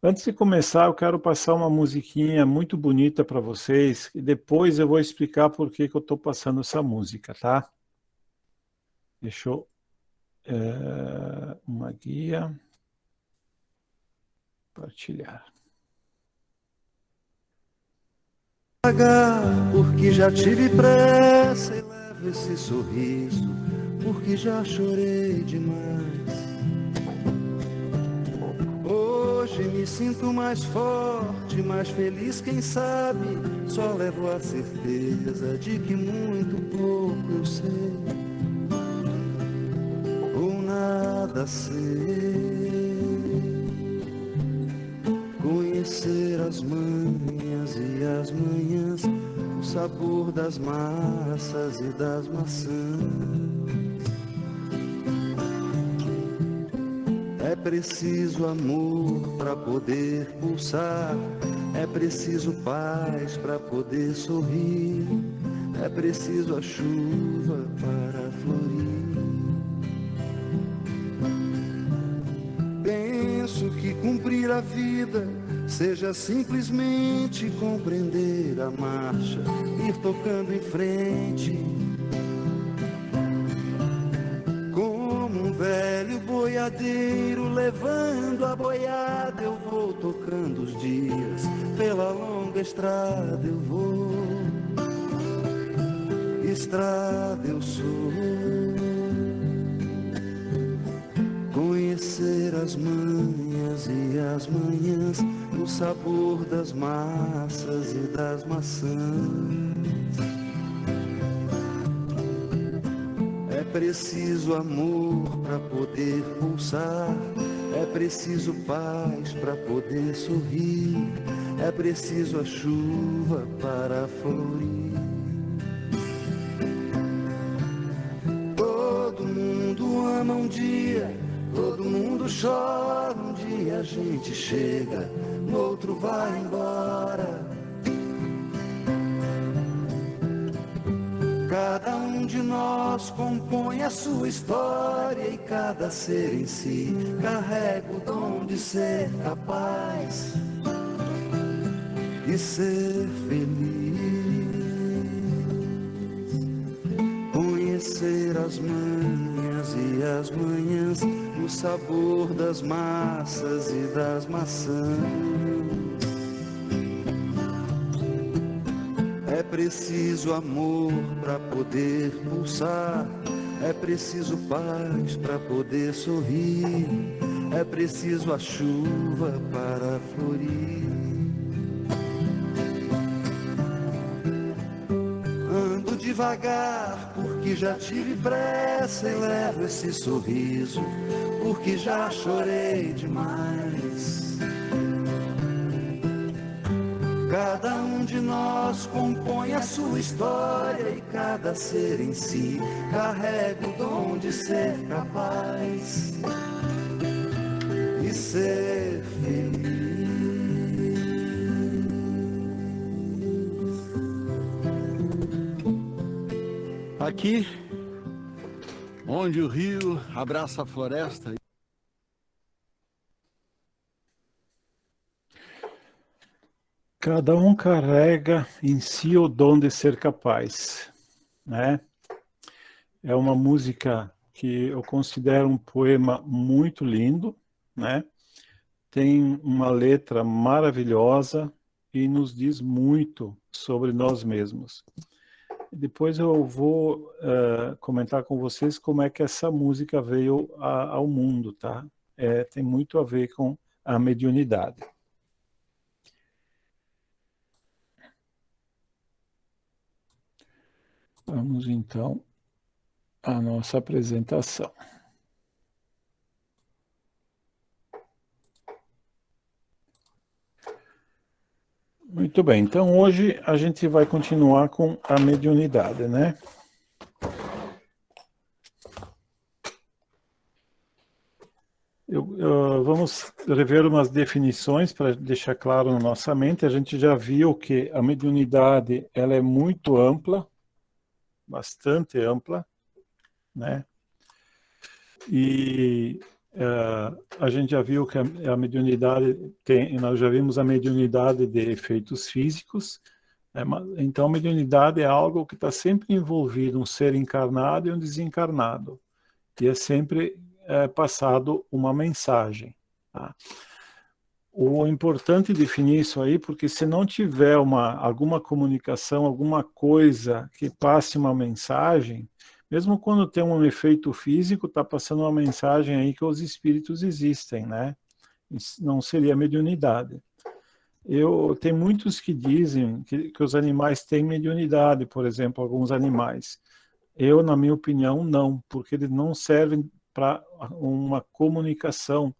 Antes de começar, eu quero passar uma musiquinha muito bonita para vocês, e depois eu vou explicar por que que eu estou passando essa música, tá? Deixa eu... uma guia... Compartilhar. Porque já tive pressa e levo esse sorriso, porque já chorei demais. Hoje me sinto mais forte, mais feliz, quem sabe. Só levo a certeza de que muito pouco eu sei, ou nada sei. Conhecer as manhas e as manhãs, o sabor das massas e das maçãs. É preciso amor para poder pulsar, é preciso paz para poder sorrir, é preciso a chuva para florir. Penso que cumprir a vida seja simplesmente compreender a marcha, ir tocando em frente. Como um velho boiadeiro levando a boiada, eu vou tocando os dias, pela longa estrada eu vou. Estrada eu sou. Conhecer as manhas e as manhãs, o sabor das massas e das maçãs. É preciso amor para poder pulsar, é preciso paz para poder sorrir, é preciso a chuva para florir. Todo mundo ama um dia, todo mundo chora, um dia a gente chega, no outro vai embora. Cada um de nós compõe a sua história e cada ser em si carrega o dom de ser capaz e ser feliz. Conhecer as manhas e as manhãs, o sabor das massas e das maçãs. É preciso amor para poder pulsar, é preciso paz para poder sorrir, é preciso a chuva para florir. Ando devagar porque já tive pressa e levo esse sorriso, porque já chorei demais. Cada um de nós compõe a sua história e cada ser em si carrega o dom de ser capaz e ser feliz. Aqui, onde o rio abraça a floresta. Cada um carrega em si o dom de ser capaz, né? É uma música que eu considero um poema muito lindo, né? Tem uma letra maravilhosa e nos diz muito sobre nós mesmos. Depois eu vou comentar com vocês como é que essa música veio ao mundo, tá? Tem muito a ver com a mediunidade. Vamos então à nossa apresentação. Muito bem, então hoje a gente vai continuar com a mediunidade, né? Vamos rever umas definições para deixar claro na nossa mente. A gente já viu que a mediunidade ela é muito ampla, bastante ampla, né? E A gente já viu que a mediunidade nós já vimos a mediunidade de efeitos físicos, né? Então a mediunidade é algo que está sempre envolvido um ser encarnado e um desencarnado, e é sempre passado uma mensagem, tá? O importante é definir isso aí, porque se não tiver alguma comunicação, alguma coisa que passe uma mensagem, mesmo quando tem um efeito físico, está passando uma mensagem aí que os espíritos existem, né? Isso não seria mediunidade. Tem muitos que dizem que os animais têm mediunidade, por exemplo, alguns animais. Eu, na minha opinião, não, porque eles não servem para uma comunicação,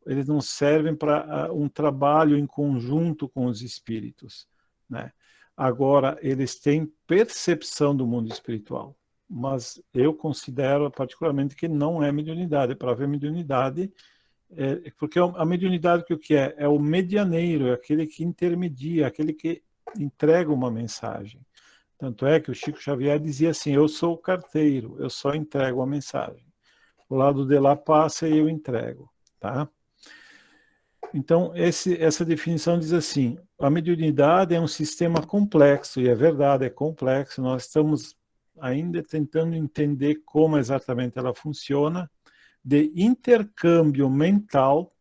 eles não servem para um trabalho em conjunto com os espíritos, né? Agora, eles têm percepção do mundo espiritual, mas eu considero particularmente que não é mediunidade. Para ver mediunidade, porque a mediunidade o que é? É o medianeiro, é aquele que intermedia, aquele que entrega uma mensagem. Tanto é que o Chico Xavier dizia assim: eu sou o carteiro, eu só entrego a mensagem. O lado de lá passa e eu entrego, tá? Então, essa definição diz assim: a mediunidade é um sistema complexo, e é verdade, é complexo, nós estamos ainda tentando entender como exatamente ela funciona, de intercâmbio mental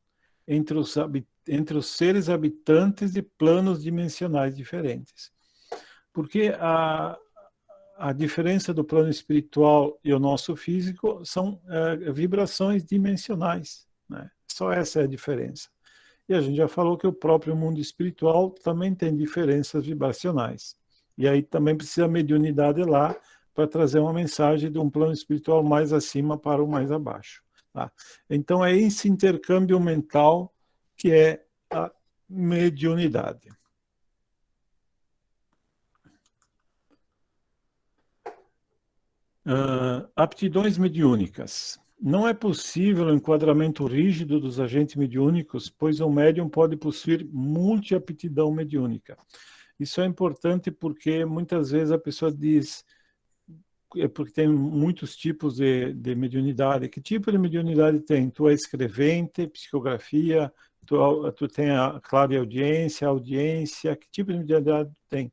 entre os seres habitantes de planos dimensionais diferentes. Porque a diferença do plano espiritual e o nosso físico são vibrações dimensionais, né? Só essa é a diferença. E a gente já falou que o próprio mundo espiritual também tem diferenças vibracionais. E aí também precisa mediunidade lá para trazer uma mensagem de um plano espiritual mais acima para o mais abaixo, tá? Então é esse intercâmbio mental que é a mediunidade. Aptidões mediúnicas. Não é possível o enquadramento rígido dos agentes mediúnicos, pois o médium pode possuir multi-aptidão mediúnica. Isso é importante porque muitas vezes a pessoa diz, porque tem muitos tipos de mediunidade. Que tipo de mediunidade tem? Tu é escrevente, psicografia, tu tem a clareaudiência, audiência, que tipo de mediunidade tem?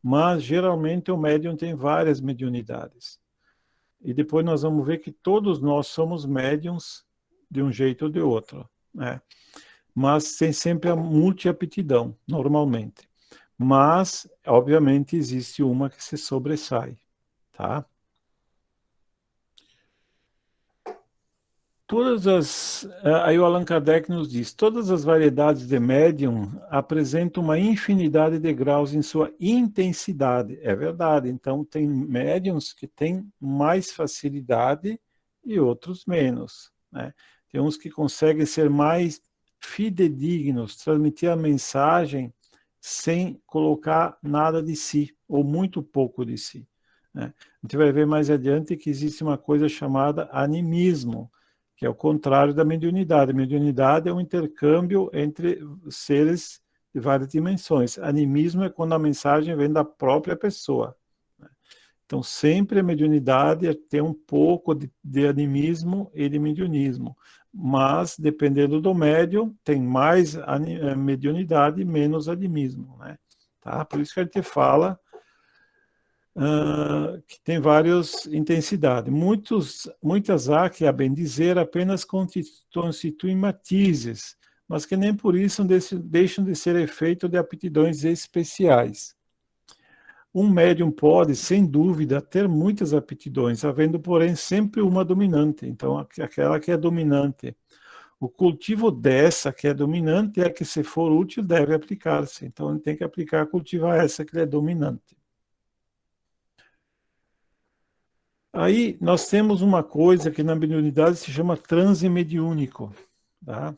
Mas geralmente o médium tem várias mediunidades. E depois nós vamos ver que todos nós somos médiums de um jeito ou de outro, né? Mas tem sempre a multi-aptidão, normalmente. Mas, obviamente, existe uma que se sobressai, tá? Aí o Allan Kardec nos diz, todas as variedades de médium apresentam uma infinidade de graus em sua intensidade. É verdade, então tem médiums que têm mais facilidade e outros menos, né? Tem uns que conseguem ser mais fidedignos, transmitir a mensagem sem colocar nada de si, ou muito pouco de si, né? A gente vai ver mais adiante que existe uma coisa chamada animismo, que é o contrário da mediunidade. A mediunidade é um intercâmbio entre seres de várias dimensões. Animismo é quando a mensagem vem da própria pessoa. Então, sempre a mediunidade tem um pouco de animismo e de mediunismo. Mas, dependendo do médium, tem mais mediunidade e menos animismo, né? Tá? Por isso que a gente fala que tem várias intensidades. Muitas há que, a bem dizer, apenas constituem matizes, mas que nem por isso deixam de ser efeito de aptidões especiais. Um médium pode, sem dúvida, ter muitas aptidões, havendo, porém, sempre uma dominante. Então, aquela que é dominante. O cultivo dessa que é dominante é que, se for útil, deve aplicar-se. Então, ele tem que cultivar essa que é dominante. Aí nós temos uma coisa que na mediunidade se chama transe mediúnico, tá?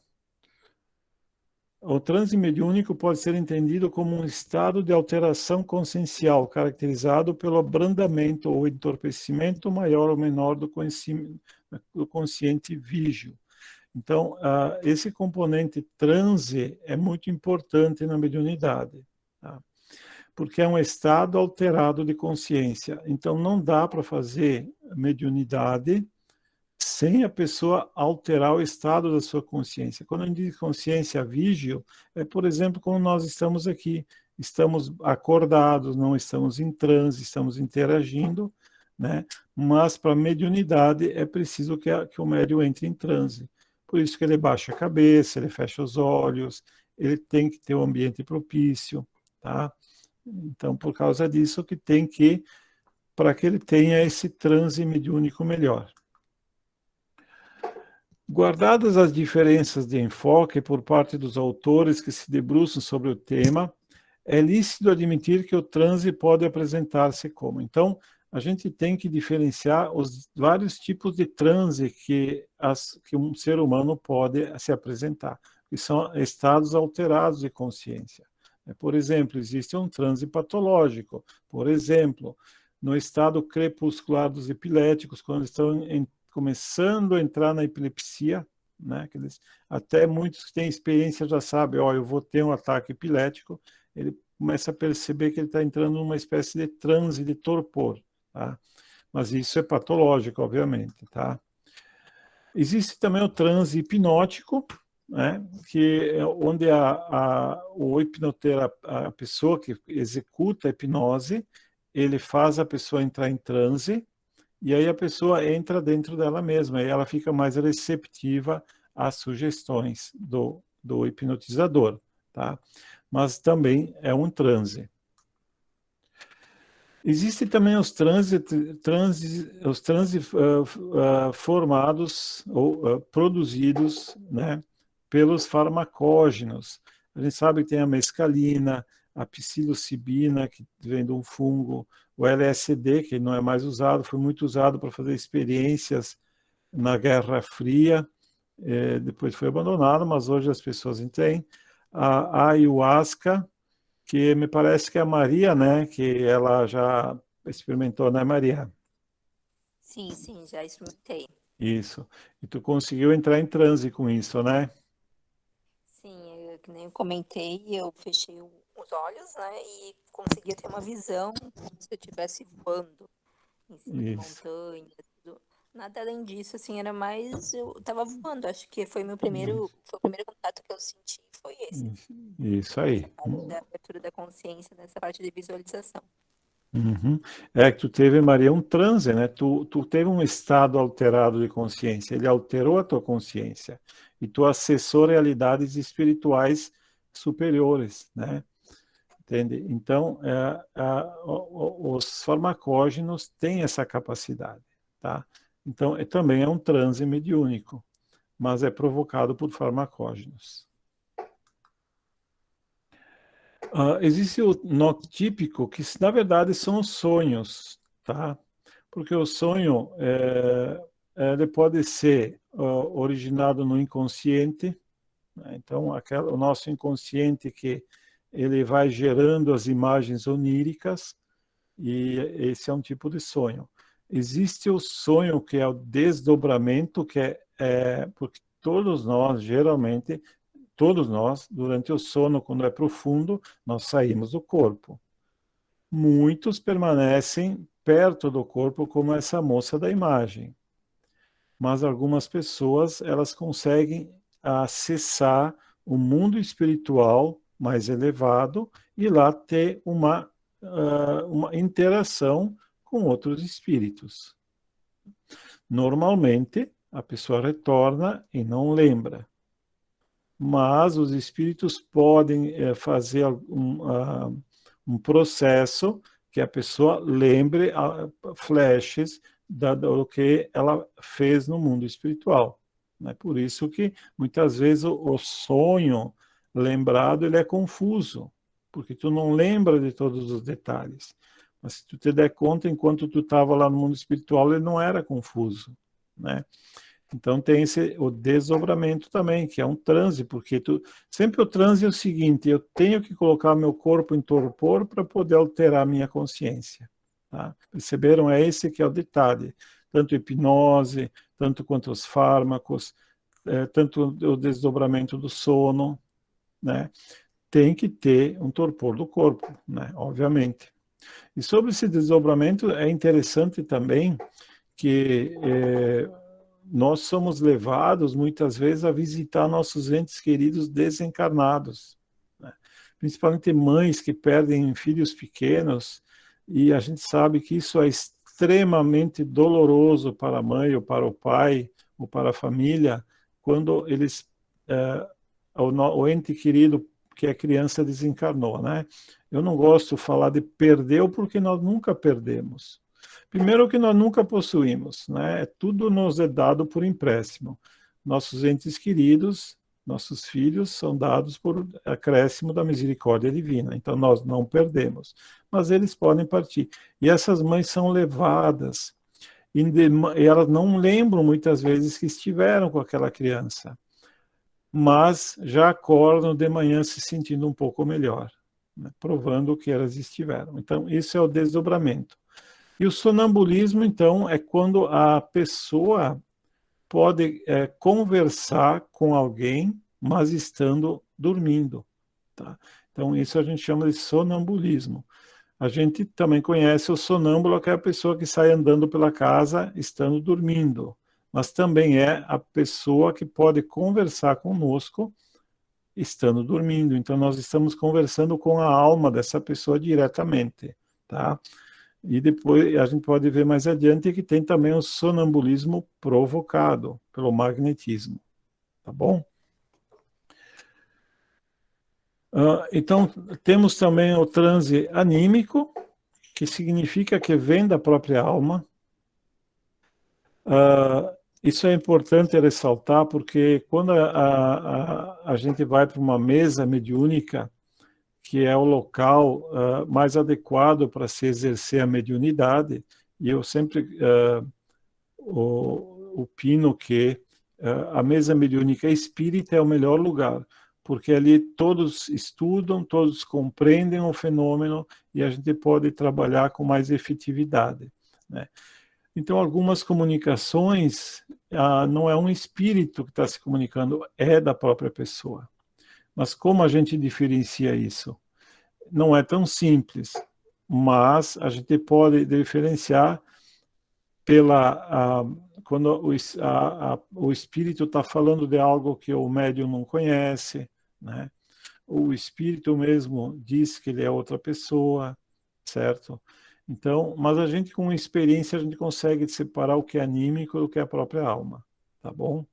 O transe mediúnico pode ser entendido como um estado de alteração consciencial, caracterizado pelo abrandamento ou entorpecimento maior ou menor do consciente vígio. Então, esse componente transe é muito importante na mediunidade, tá? Porque é um estado alterado de consciência. Então, não dá para fazer mediunidade sem a pessoa alterar o estado da sua consciência. Quando a gente diz consciência vígil, é, por exemplo, como nós estamos aqui. Estamos acordados, não estamos em transe, estamos interagindo, né? Mas para mediunidade é preciso que o médium entre em transe. Por isso que ele baixa a cabeça, ele fecha os olhos, ele tem que ter um ambiente propício, tá? Então, por causa disso que tem que, para que ele tenha esse transe mediúnico melhor. Guardadas as diferenças de enfoque por parte dos autores que se debruçam sobre o tema, é lícito admitir que o transe pode apresentar-se como. Então, a gente tem que diferenciar os vários tipos de transe que um ser humano pode se apresentar, que são estados alterados de consciência. Por exemplo, existe um transe patológico. Por exemplo, no estado crepuscular dos epiléticos, quando estão começando a entrar na epilepsia, né? Até muitos que têm experiência já sabem, ó, eu vou ter um ataque epilético, ele começa a perceber que ele está entrando numa espécie de transe de torpor, tá? Mas isso é patológico, obviamente, tá? Existe também o transe hipnótico, né? Que é onde o hipnoterapeuta, a pessoa que executa a hipnose, ele faz a pessoa entrar em transe, e aí a pessoa entra dentro dela mesma, e ela fica mais receptiva às sugestões do hipnotizador, tá? Mas também é um transe. Existem também os transes formados ou produzidos, né, pelos farmacógenos. A gente sabe que tem a mescalina, a psilocibina, que vem de um fungo, o LSD, que não é mais usado, foi muito usado para fazer experiências na Guerra Fria, depois foi abandonado, mas hoje as pessoas têm. A ayahuasca, que me parece que é a Maria, né, que ela já experimentou, né, Maria? Sim, sim, já experimentei. Isso. E tu conseguiu entrar em transe com isso, né? Sim, que nem eu comentei, eu fechei os olhos, né, e conseguia ter uma visão como se eu estivesse voando em cima de Isso. montanhas, tudo. Nada além disso, assim, era mais, eu tava voando, acho que foi o primeiro contato que eu senti, foi esse. Isso aí. Essa parte da abertura da consciência, nessa parte de visualização. Uhum. É que tu teve, Maria, um transe, né? Tu teve um estado alterado de consciência, ele alterou a tua consciência e tu acessou realidades espirituais superiores, né? Entende? Então, os farmacógenos têm essa capacidade, tá? Então, também é um transe mediúnico, mas é provocado por farmacógenos. Existe o noctípico, que na verdade são os sonhos, tá? Porque o sonho ele pode ser originado no inconsciente, né? Então o nosso inconsciente que ele vai gerando as imagens oníricas, e esse é um tipo de sonho. Existe o sonho que é o desdobramento, que porque todos nós, geralmente, todos nós, durante o sono, quando é profundo, nós saímos do corpo. Muitos permanecem perto do corpo, como essa moça da imagem. Mas algumas pessoas, elas conseguem acessar o mundo espiritual mais elevado e lá ter uma interação com outros espíritos. Normalmente, a pessoa retorna e não lembra. Mas os espíritos podem fazer um processo que a pessoa lembre flashes do que ela fez no mundo espiritual. É por isso que, muitas vezes, o sonho lembrado ele é confuso, porque tu não lembra de todos os detalhes. Mas se tu te der conta, enquanto tu estava lá no mundo espiritual, ele não era confuso, né? Então tem o desdobramento também, que é um transe, porque sempre o transe é o seguinte, eu tenho que colocar meu corpo em torpor para poder alterar a minha consciência. Tá? Perceberam? É esse que é o detalhe. Tanto hipnose, tanto quanto os fármacos, tanto o desdobramento do sono, né? Tem que ter um torpor do corpo, né? Obviamente. E sobre esse desdobramento, é interessante também que nós somos levados, muitas vezes, a visitar nossos entes queridos desencarnados, né? Principalmente mães que perdem filhos pequenos, e a gente sabe que isso é extremamente doloroso para a mãe, ou para o pai, ou para a família, quando eles, o ente querido, que a criança desencarnou, né? Eu não gosto de falar de perdeu, porque nós nunca perdemos. Primeiro que nós nunca possuímos, né? Tudo nos é dado por empréstimo. Nossos entes queridos, nossos filhos, são dados por acréscimo da misericórdia divina. Então nós não perdemos, mas eles podem partir. E essas mães são levadas, e elas não lembram muitas vezes que estiveram com aquela criança, mas já acordam de manhã se sentindo um pouco melhor, né? Provando que elas estiveram. Então isso é o desdobramento. E o sonambulismo, então, é quando a pessoa pode conversar com alguém, mas estando dormindo, tá? Então, isso a gente chama de sonambulismo. A gente também conhece o sonâmbulo, que é a pessoa que sai andando pela casa estando dormindo, mas também é a pessoa que pode conversar conosco estando dormindo. Então, nós estamos conversando com a alma dessa pessoa diretamente, tá? E depois a gente pode ver mais adiante que tem também o sonambulismo provocado pelo magnetismo, tá bom? Então, temos também o transe anímico, que significa que vem da própria alma. Isso é importante ressaltar, porque quando a gente vai para uma mesa mediúnica, que é o local mais adequado para se exercer a mediunidade, e eu sempre opino que a mesa mediúnica espírita é o melhor lugar, porque ali todos estudam, todos compreendem o fenômeno, e a gente pode trabalhar com mais efetividade, né? Então, algumas comunicações, não é um espírito que está se comunicando, é da própria pessoa. Mas como a gente diferencia isso? Não é tão simples, mas a gente pode diferenciar quando o espírito está falando de algo que o médium não conhece, né? O espírito mesmo diz que ele é outra pessoa, certo? Então, mas a gente com experiência a gente consegue separar o que é anímico do que é a própria alma, tá bom?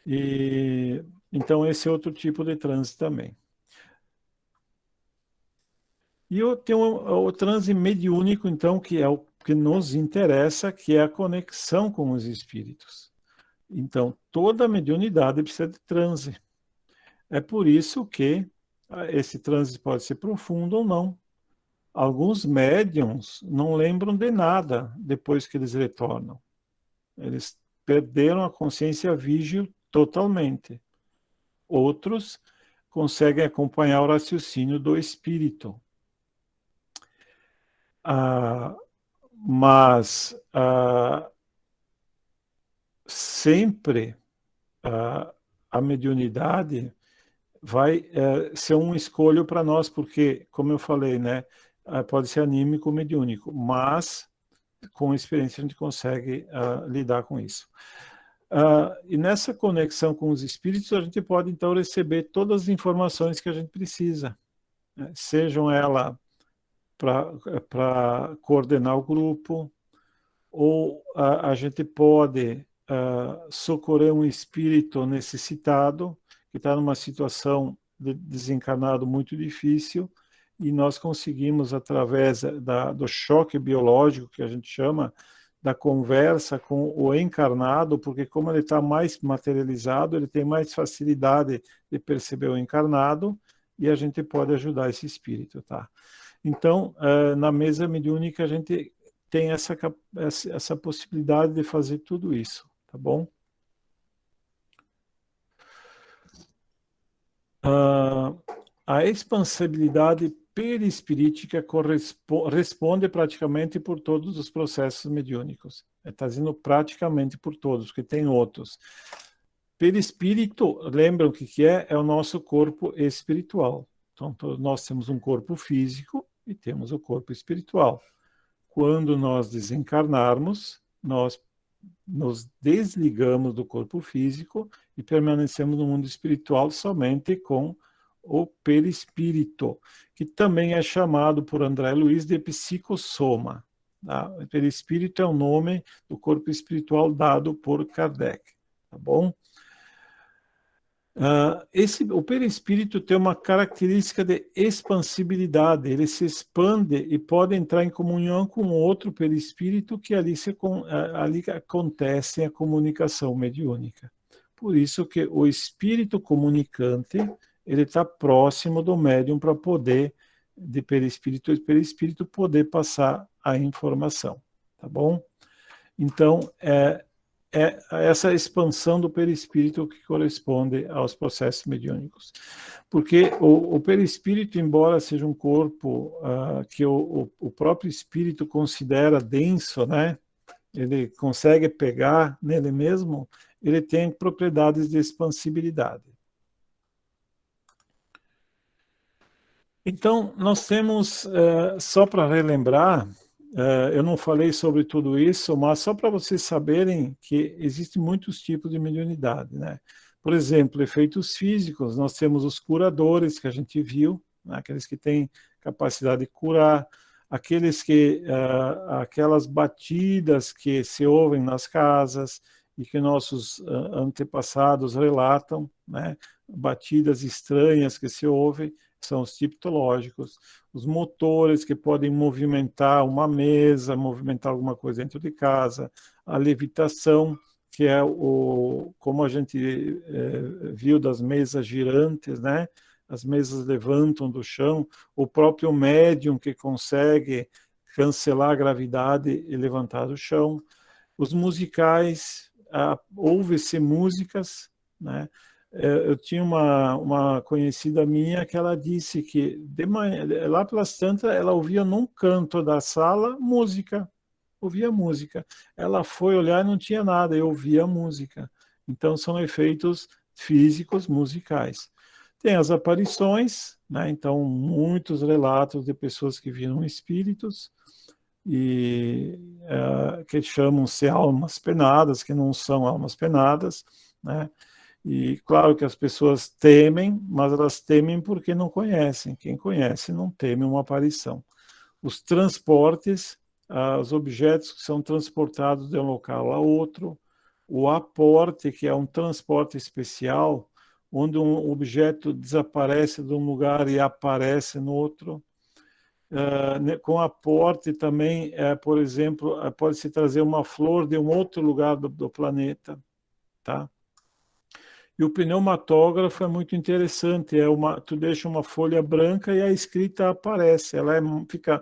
E então esse é outro tipo de transe também. E eu tenho o transe mediúnico, então, que é o que nos interessa, que é a conexão com os espíritos. Então, toda mediunidade precisa de transe. É por isso que esse transe pode ser profundo ou não. Alguns médiums não lembram de nada depois que eles retornam. Eles perderam a consciência vígil totalmente. Outros conseguem acompanhar o raciocínio do espírito. Mas sempre a mediunidade vai ser um escolho para nós, porque, como eu falei, né, pode ser anímico ou mediúnico, mas com experiência a gente consegue lidar com isso. E nessa conexão com os espíritos, a gente pode, então, receber todas as informações que a gente precisa, né? Sejam elas para coordenar o grupo, ou a gente pode socorrer um espírito necessitado, que está numa situação de desencarnado muito difícil, e nós conseguimos, através do choque biológico, que a gente chama, da conversa com o encarnado, porque como ele está mais materializado, ele tem mais facilidade de perceber o encarnado, e a gente pode ajudar esse espírito, tá? Então, na mesa mediúnica, a gente tem essa possibilidade de fazer tudo isso, tá bom? A expansibilidade perispirítica responde praticamente por todos os processos mediúnicos. Está dizendo praticamente por todos, porque tem outros. Perispírito, lembram o que é? É o nosso corpo espiritual. Então, nós temos um corpo físico e temos o corpo espiritual. Quando nós desencarnarmos, nós nos desligamos do corpo físico e permanecemos no mundo espiritual somente com o perispírito, que também é chamado por André Luiz de psicossoma. Tá? O perispírito é o nome do corpo espiritual dado por Kardec. Tá bom? O perispírito tem uma característica de expansibilidade, ele se expande e pode entrar em comunhão com outro perispírito que ali acontece a comunicação mediúnica. Por isso que o espírito comunicante, ele está próximo do médium para poder, de perispírito e perispírito, poder passar a informação, tá bom? Então, é essa expansão do perispírito que corresponde aos processos mediúnicos. Porque o perispírito, embora seja um corpo que o próprio espírito considera denso, né? Ele consegue pegar nele mesmo, ele tem propriedades de expansibilidade. Então, nós temos, só para relembrar, eu não falei sobre tudo isso, mas só para vocês saberem que existem muitos tipos de mediunidade, né? Por exemplo, efeitos físicos, nós temos os curadores, que a gente viu, né? Aqueles que têm capacidade de curar, aquelas batidas que se ouvem nas casas e que nossos antepassados relatam, né? Batidas estranhas que se ouvem, são os tipológicos, os motores que podem movimentar uma mesa, movimentar alguma coisa dentro de casa, a levitação, que é como a gente viu das mesas girantes, né? As mesas levantam do chão, o próprio médium que consegue cancelar a gravidade e levantar do chão, os musicais, ouve-se músicas, né? Eu tinha uma conhecida minha que ela disse que de manhã, lá pelas tantas ela ouvia num canto da sala música, ouvia música. Ela foi olhar e não tinha nada, eu ouvia música. Então são efeitos físicos musicais. Tem as aparições, né? Então muitos relatos de pessoas que viram espíritos e que chamam-se almas penadas, que não são almas penadas, né? E claro que as pessoas temem, mas elas temem porque não conhecem. Quem conhece não teme uma aparição. Os transportes, os objetos que são transportados de um local a outro, o aporte, que é um transporte especial, onde um objeto desaparece de um lugar e aparece no outro. Com aporte também, por exemplo, pode-se trazer uma flor de um outro lugar do planeta, tá? E o pneumatógrafo é muito interessante, tu deixa uma folha branca e a escrita aparece, ela fica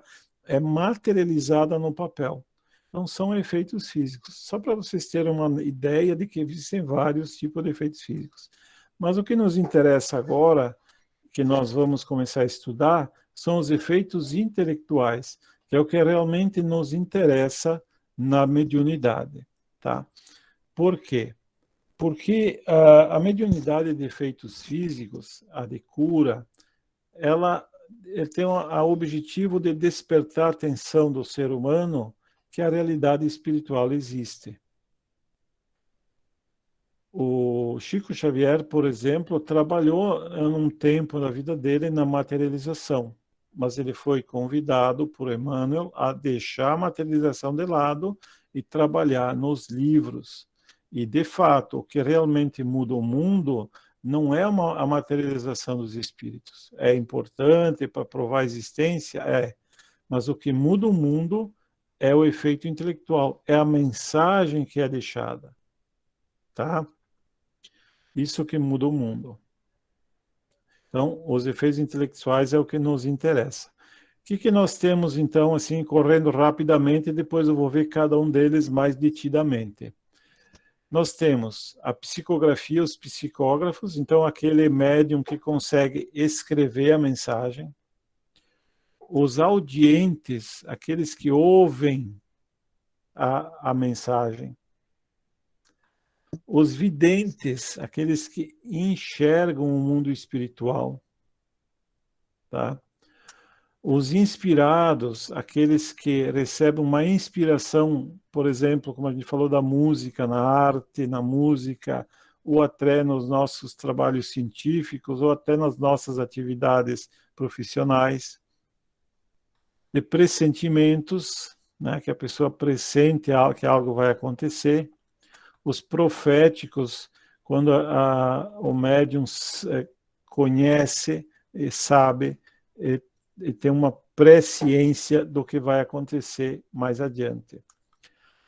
materializada no papel. Então são efeitos físicos, só para vocês terem uma ideia de que existem vários tipos de efeitos físicos. Mas o que nos interessa agora, que nós vamos começar a estudar, são os efeitos intelectuais, que é o que realmente nos interessa na mediunidade, tá? Por quê? Porque a mediunidade de efeitos físicos, a de cura, ela tem o objetivo de despertar a atenção do ser humano que a realidade espiritual existe. O Chico Xavier, por exemplo, trabalhou um tempo na vida dele na materialização, mas ele foi convidado por Emmanuel a deixar a materialização de lado e trabalhar nos livros. E, de fato, o que realmente muda o mundo não é a materialização dos espíritos. É importante para provar a existência? Mas o que muda o mundo é o efeito intelectual, é a mensagem que é deixada. Tá? Isso que muda o mundo. Então, os efeitos intelectuais é o que nos interessa. O que nós temos, então, assim, correndo rapidamente, e depois eu vou ver cada um deles mais detidamente. Nós temos a psicografia, os psicógrafos, então aquele médium que consegue escrever a mensagem. Os audientes, aqueles que ouvem a mensagem. Os videntes, aqueles que enxergam o mundo espiritual. Tá? Os inspirados, aqueles que recebem uma inspiração, por exemplo, como a gente falou da música, na arte, na música, ou até nos nossos trabalhos científicos, ou até nas nossas atividades profissionais. De pressentimentos, né, que a pessoa pressente que algo vai acontecer. Os proféticos, quando o médium conhece e sabe e tem uma presciência do que vai acontecer mais adiante.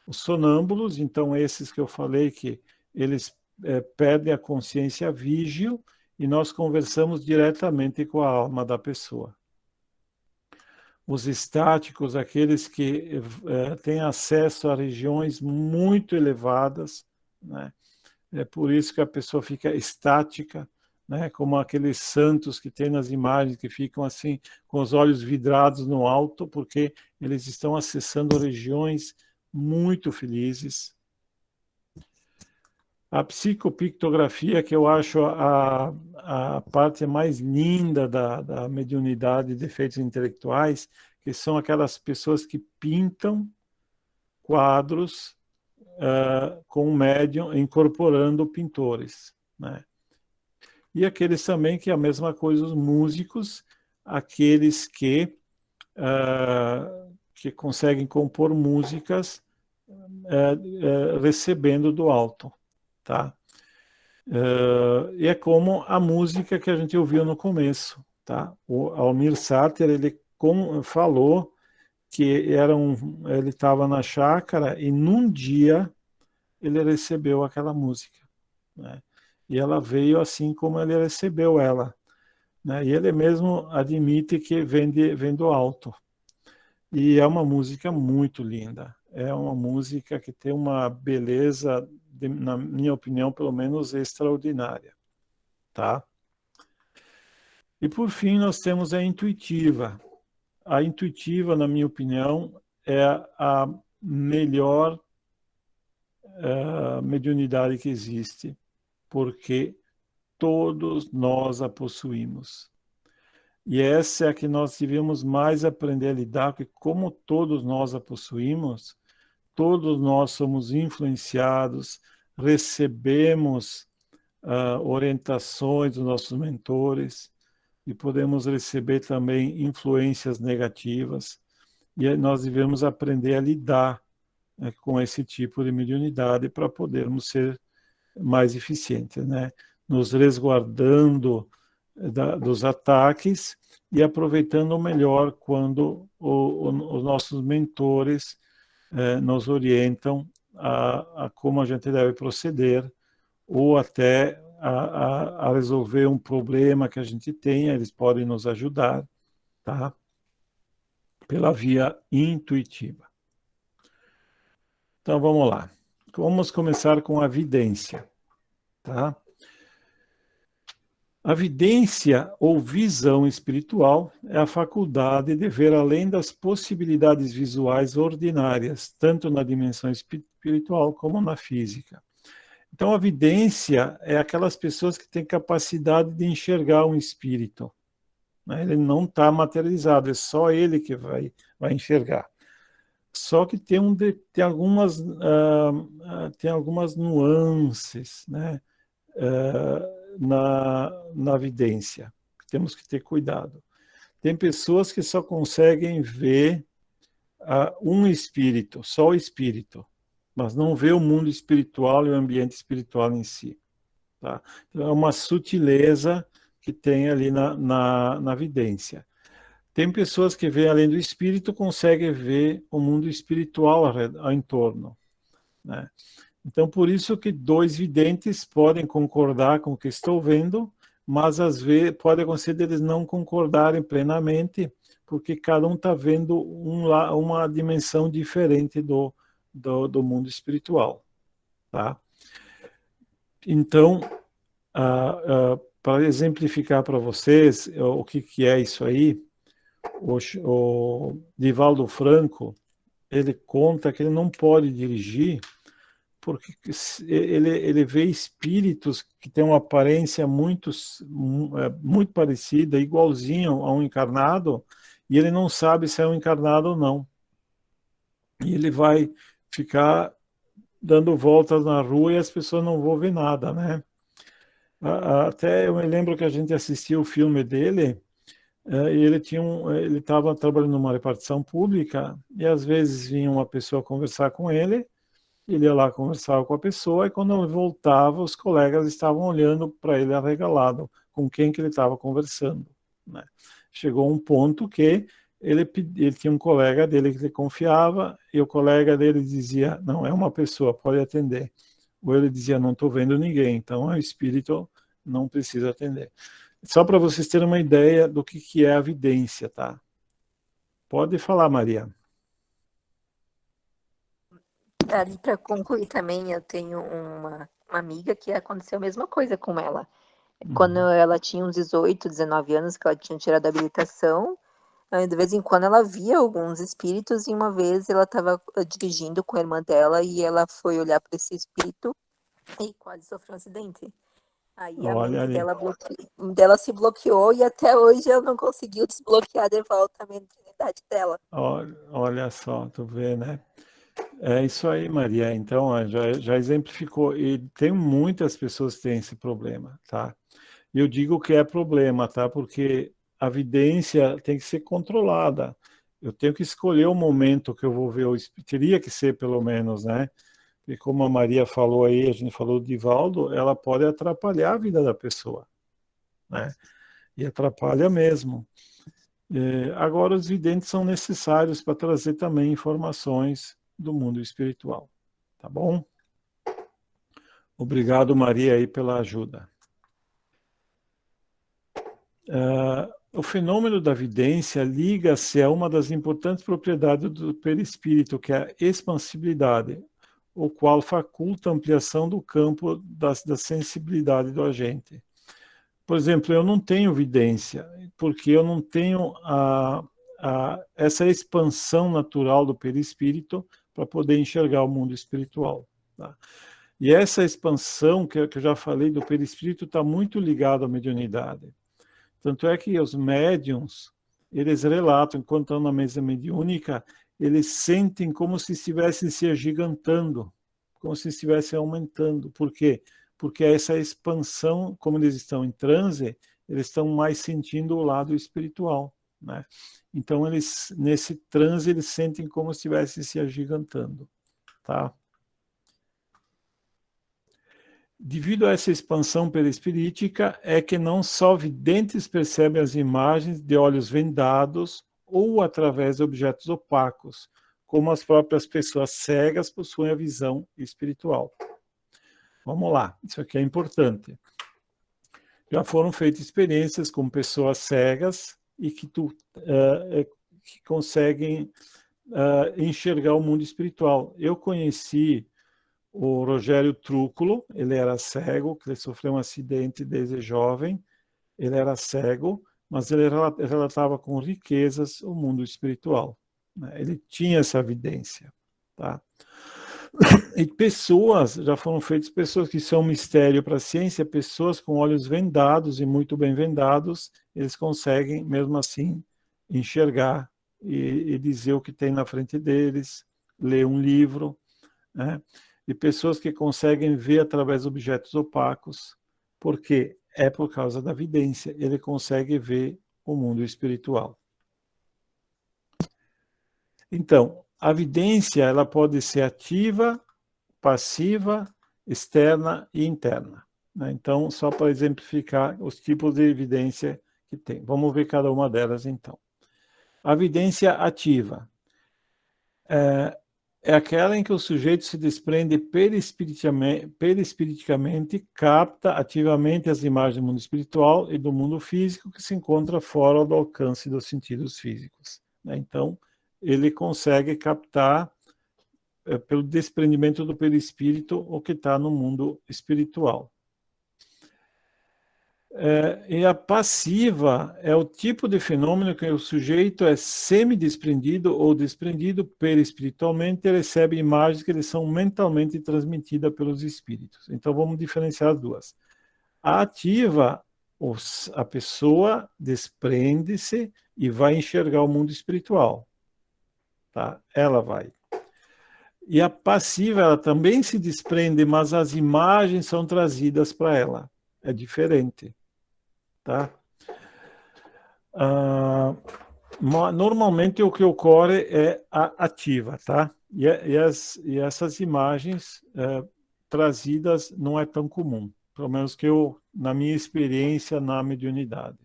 Os sonâmbulos, então esses que eu falei que eles perdem a consciência vígil e nós conversamos diretamente com a alma da pessoa. Os estáticos, aqueles que têm acesso a regiões muito elevadas, né? É por isso que a pessoa fica estática, né? Como aqueles santos que tem nas imagens, que ficam assim, com os olhos vidrados no alto, porque eles estão acessando regiões muito felizes. A psicopictografia, que eu acho a parte mais linda da mediunidade de efeitos intelectuais, que são aquelas pessoas que pintam quadros com o médium, incorporando pintores, né? E aqueles também que é a mesma coisa, os músicos, aqueles que conseguem compor músicas recebendo do alto, tá? E é como a música que a gente ouviu no começo, tá? O Almir Sater, ele falou que ele estava na chácara e num dia ele recebeu aquela música, né? E ela veio assim como ele recebeu ela, né? E ele mesmo admite que vem do alto. E é uma música muito linda. É uma música que tem uma beleza, na minha opinião, pelo menos extraordinária, tá? E por fim nós temos a intuitiva. A intuitiva, na minha opinião, é a melhor mediunidade que existe, porque todos nós a possuímos. E essa é a que nós devemos mais aprender a lidar, porque como todos nós a possuímos, todos nós somos influenciados, recebemos orientações dos nossos mentores e podemos receber também influências negativas. E nós devemos aprender a lidar com esse tipo de mediunidade para podermos ser mais eficientes, né? Nos resguardando dos ataques e aproveitando o melhor quando os nossos mentores nos orientam a como a gente deve proceder ou até a resolver um problema que a gente tenha, eles podem nos ajudar, tá? Pela via intuitiva. Então vamos lá. Vamos começar com a vidência, tá? A vidência ou visão espiritual é a faculdade de ver além das possibilidades visuais ordinárias, tanto na dimensão espiritual como na física. Então, a vidência é aquelas pessoas que têm capacidade de enxergar um espírito, né? Ele não está materializado, é só ele que vai enxergar. Só que tem algumas nuances, né? Na vidência, temos que ter cuidado. Tem pessoas que só conseguem ver um espírito, só o espírito, mas não vê o mundo espiritual e o ambiente espiritual em si, tá? Então, é uma sutileza que tem ali na vidência. Tem pessoas que veem além do espírito, conseguem ver o mundo espiritual ao entorno, né? Então, por isso que dois videntes podem concordar com o que estou vendo, mas às vezes pode acontecer deles não concordarem plenamente, porque cada um está vendo uma dimensão diferente do mundo espiritual, tá? Então, para exemplificar para vocês o que é isso aí, o Divaldo Franco, ele conta que ele não pode dirigir porque ele vê espíritos que têm uma aparência muito parecida, igualzinho a um encarnado, e ele não sabe se é um encarnado ou não. E ele vai ficar dando voltas na rua e as pessoas não vão ver nada, né? Até eu me lembro que a gente assistiu o filme dele, e ele estava trabalhando numa repartição pública e às vezes vinha uma pessoa conversar com ele, ele ia lá conversar com a pessoa e quando ele voltava, os colegas estavam olhando para ele arregalado, com quem que ele estava conversando, né? Chegou um ponto que ele tinha um colega dele que ele confiava e o colega dele dizia, não, é uma pessoa, pode atender. Ou ele dizia, não estou vendo ninguém, então é o espírito, não precisa atender. Só para vocês terem uma ideia do que é a vidência, tá? Pode falar, Maria. Ali para concluir também, eu tenho uma amiga que aconteceu a mesma coisa com ela. Quando ela tinha uns 18, 19 anos, que ela tinha tirado a habilitação, de vez em quando ela via alguns espíritos, e uma vez ela estava dirigindo com a irmã dela e ela foi olhar para esse espírito e quase sofreu um acidente. Aí a Olha mente ali. dela se bloqueou e até hoje ela não conseguiu desbloquear de volta a mentalidade dela. Olha só, tu vê, né? É isso aí, Maria. Então, ó, já exemplificou. E tem muitas pessoas que têm esse problema, tá? E eu digo que é problema, tá? Porque a vidência tem que ser controlada. Eu tenho que escolher o momento que eu vou ver o espírito. Teria que ser, pelo menos, né? E como a Maria falou aí, a gente falou de Divaldo, ela pode atrapalhar a vida da pessoa, né? E atrapalha mesmo. Agora, os videntes são necessários para trazer também informações do mundo espiritual, tá bom? Obrigado, Maria, aí pela ajuda. O fenômeno da vidência liga-se a uma das importantes propriedades do perispírito, que é a expansibilidade, o qual faculta a ampliação do campo da sensibilidade do agente. Por exemplo, eu não tenho vidência, porque eu não tenho essa expansão natural do perispírito para poder enxergar o mundo espiritual, tá? E essa expansão, que eu já falei, do perispírito está muito ligado à mediunidade. Tanto é que os médiums, eles relatam, enquanto estão na mesa mediúnica, eles sentem como se estivessem se agigantando, como se estivessem aumentando. Por quê? Porque essa expansão, como eles estão em transe, eles estão mais sentindo o lado espiritual, né? Então, nesse transe, eles sentem como se estivessem se agigantando, tá? Devido a essa expansão perispirítica, é que não só videntes percebem as imagens de olhos vendados ou através de objetos opacos, como as próprias pessoas cegas possuem a visão espiritual. Vamos lá, isso aqui é importante. Já foram feitas experiências com pessoas cegas e que conseguem enxergar o mundo espiritual. Eu conheci o Rogério Trúculo, ele era cego, ele sofreu um acidente desde jovem, ele era cego, mas ele relatava com riquezas o mundo espiritual, né? Ele tinha essa evidência, tá? E já foram feitas pessoas que são um mistério para a ciência, pessoas com olhos vendados e muito bem vendados, eles conseguem, mesmo assim, enxergar e dizer o que tem na frente deles, ler um livro, né? E pessoas que conseguem ver através de objetos opacos, porque é por causa da vidência, ele consegue ver o mundo espiritual. Então, a vidência, ela pode ser ativa, passiva, externa e interna, né? Então, só para exemplificar os tipos de evidência que tem. Vamos ver cada uma delas, então. A vidência ativa é aquela em que o sujeito se desprende perispiriticamente, capta ativamente as imagens do mundo espiritual e do mundo físico que se encontra fora do alcance dos sentidos físicos, né? Então, ele consegue captar, pelo desprendimento do perispírito, o que está no mundo espiritual. E a passiva é o tipo de fenômeno que o sujeito é semi-desprendido ou desprendido perispiritualmente e recebe imagens que lhes são mentalmente transmitidas pelos espíritos. Então vamos diferenciar as duas. A ativa, a pessoa desprende-se e vai enxergar o mundo espiritual. Tá? Ela vai. E a passiva, ela também se desprende, mas as imagens são trazidas para ela. É diferente. Tá? Normalmente o que ocorre é a ativa, tá? E essas imagens trazidas não é tão comum, pelo menos que eu, na minha experiência na mediunidade.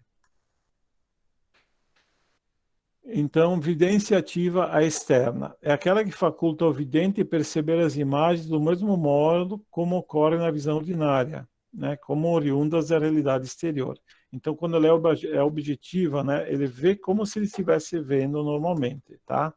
Então, vidência ativa a externa é aquela que faculta ao vidente perceber as imagens do mesmo modo como ocorre na visão ordinária, né, como oriundas da realidade exterior. Então, quando ela é objetiva, né, ele vê como se ele estivesse vendo normalmente, tá?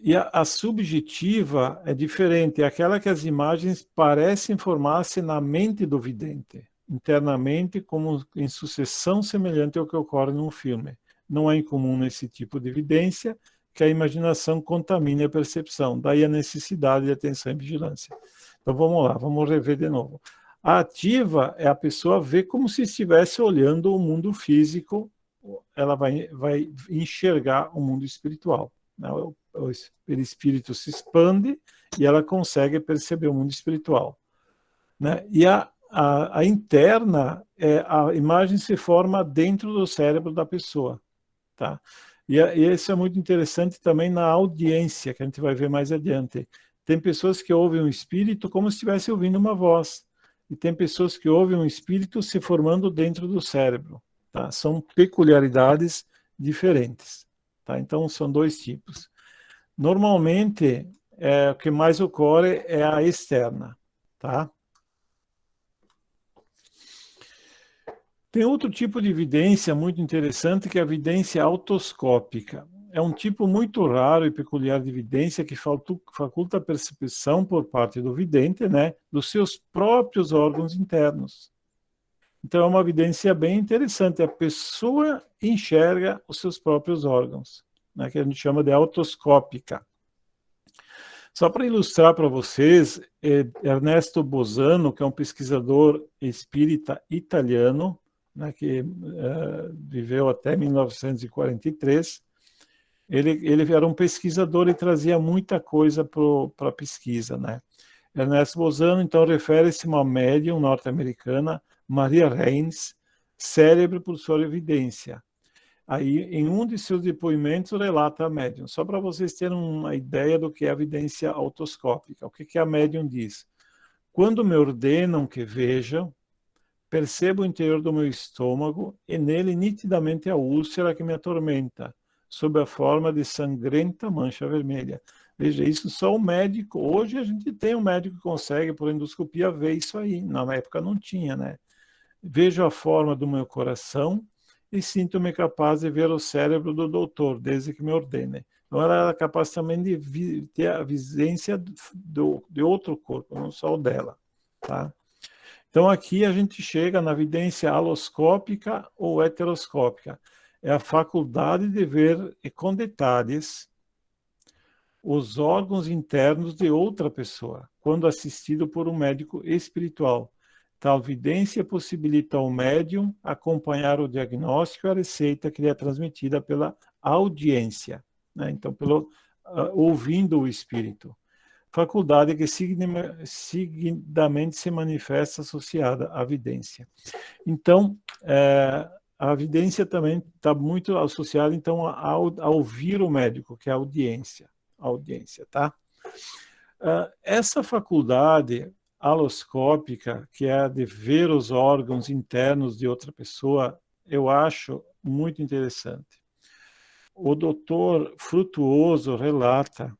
E a subjetiva é diferente, é aquela que as imagens parecem formar-se na mente do vidente, internamente, como em sucessão semelhante ao que ocorre num filme. Não é incomum nesse tipo de evidência que a imaginação contamine a percepção, daí a necessidade de atenção e vigilância. Então vamos lá, vamos rever de novo. A ativa é a pessoa ver como se estivesse olhando o mundo físico, ela vai enxergar o mundo espiritual. O espírito se expande e ela consegue perceber o mundo espiritual. Né? E a interna, a imagem se forma dentro do cérebro da pessoa. Tá? E isso é muito interessante também na audiência, que a gente vai ver mais adiante. Tem pessoas que ouvem um espírito como se estivesse ouvindo uma voz. E tem pessoas que ouvem um espírito se formando dentro do cérebro. Tá? São peculiaridades diferentes. Tá? Então, são dois tipos. Normalmente, o que mais ocorre é a externa. Tá? Tem outro tipo de evidência muito interessante, que é a evidência autoscópica. É um tipo muito raro e peculiar de evidência que faculta a percepção por parte do vidente, né, dos seus próprios órgãos internos. Então, é uma evidência bem interessante. A pessoa enxerga os seus próprios órgãos, né, que a gente chama de autoscópica. Só para ilustrar para vocês, Ernesto Bosano, que é um pesquisador espírita italiano, né, que viveu até 1943, ele era um pesquisador e trazia muita coisa para a pesquisa. Né? Ernesto Bosano, então, refere-se a uma médium norte-americana, Maria Reines, célebre por sua evidência. Aí, em um de seus depoimentos, relata a médium. Só para vocês terem uma ideia do que é a evidência autoscópica. O que a médium diz? Quando me ordenam que veja, percebo o interior do meu estômago e nele nitidamente a úlcera que me atormenta, sob a forma de sangrenta mancha vermelha. Veja, isso só o médico. Hoje a gente tem um médico que consegue, por endoscopia, ver isso aí. Na época não tinha, né? Vejo a forma do meu coração e sinto-me capaz de ver o cérebro do doutor, desde que me ordene. Então, ela era capaz também de ter a visência de outro corpo, não só o dela. Tá? Então, aqui a gente chega na evidência aloscópica ou heteroscópica. É a faculdade de ver com detalhes os órgãos internos de outra pessoa, quando assistido por um médico espiritual. Tal evidência possibilita ao médium acompanhar o diagnóstico e a receita que lhe é transmitida pela audiência, né? Então, ouvindo o espírito. Faculdade que seguidamente se manifesta associada à evidência. Então, a evidência também está muito associada, então, a ouvir o médico, que é a audiência. Tá? Essa faculdade aloscópica, que é a de ver os órgãos internos de outra pessoa, eu acho muito interessante. O doutor Frutuoso relata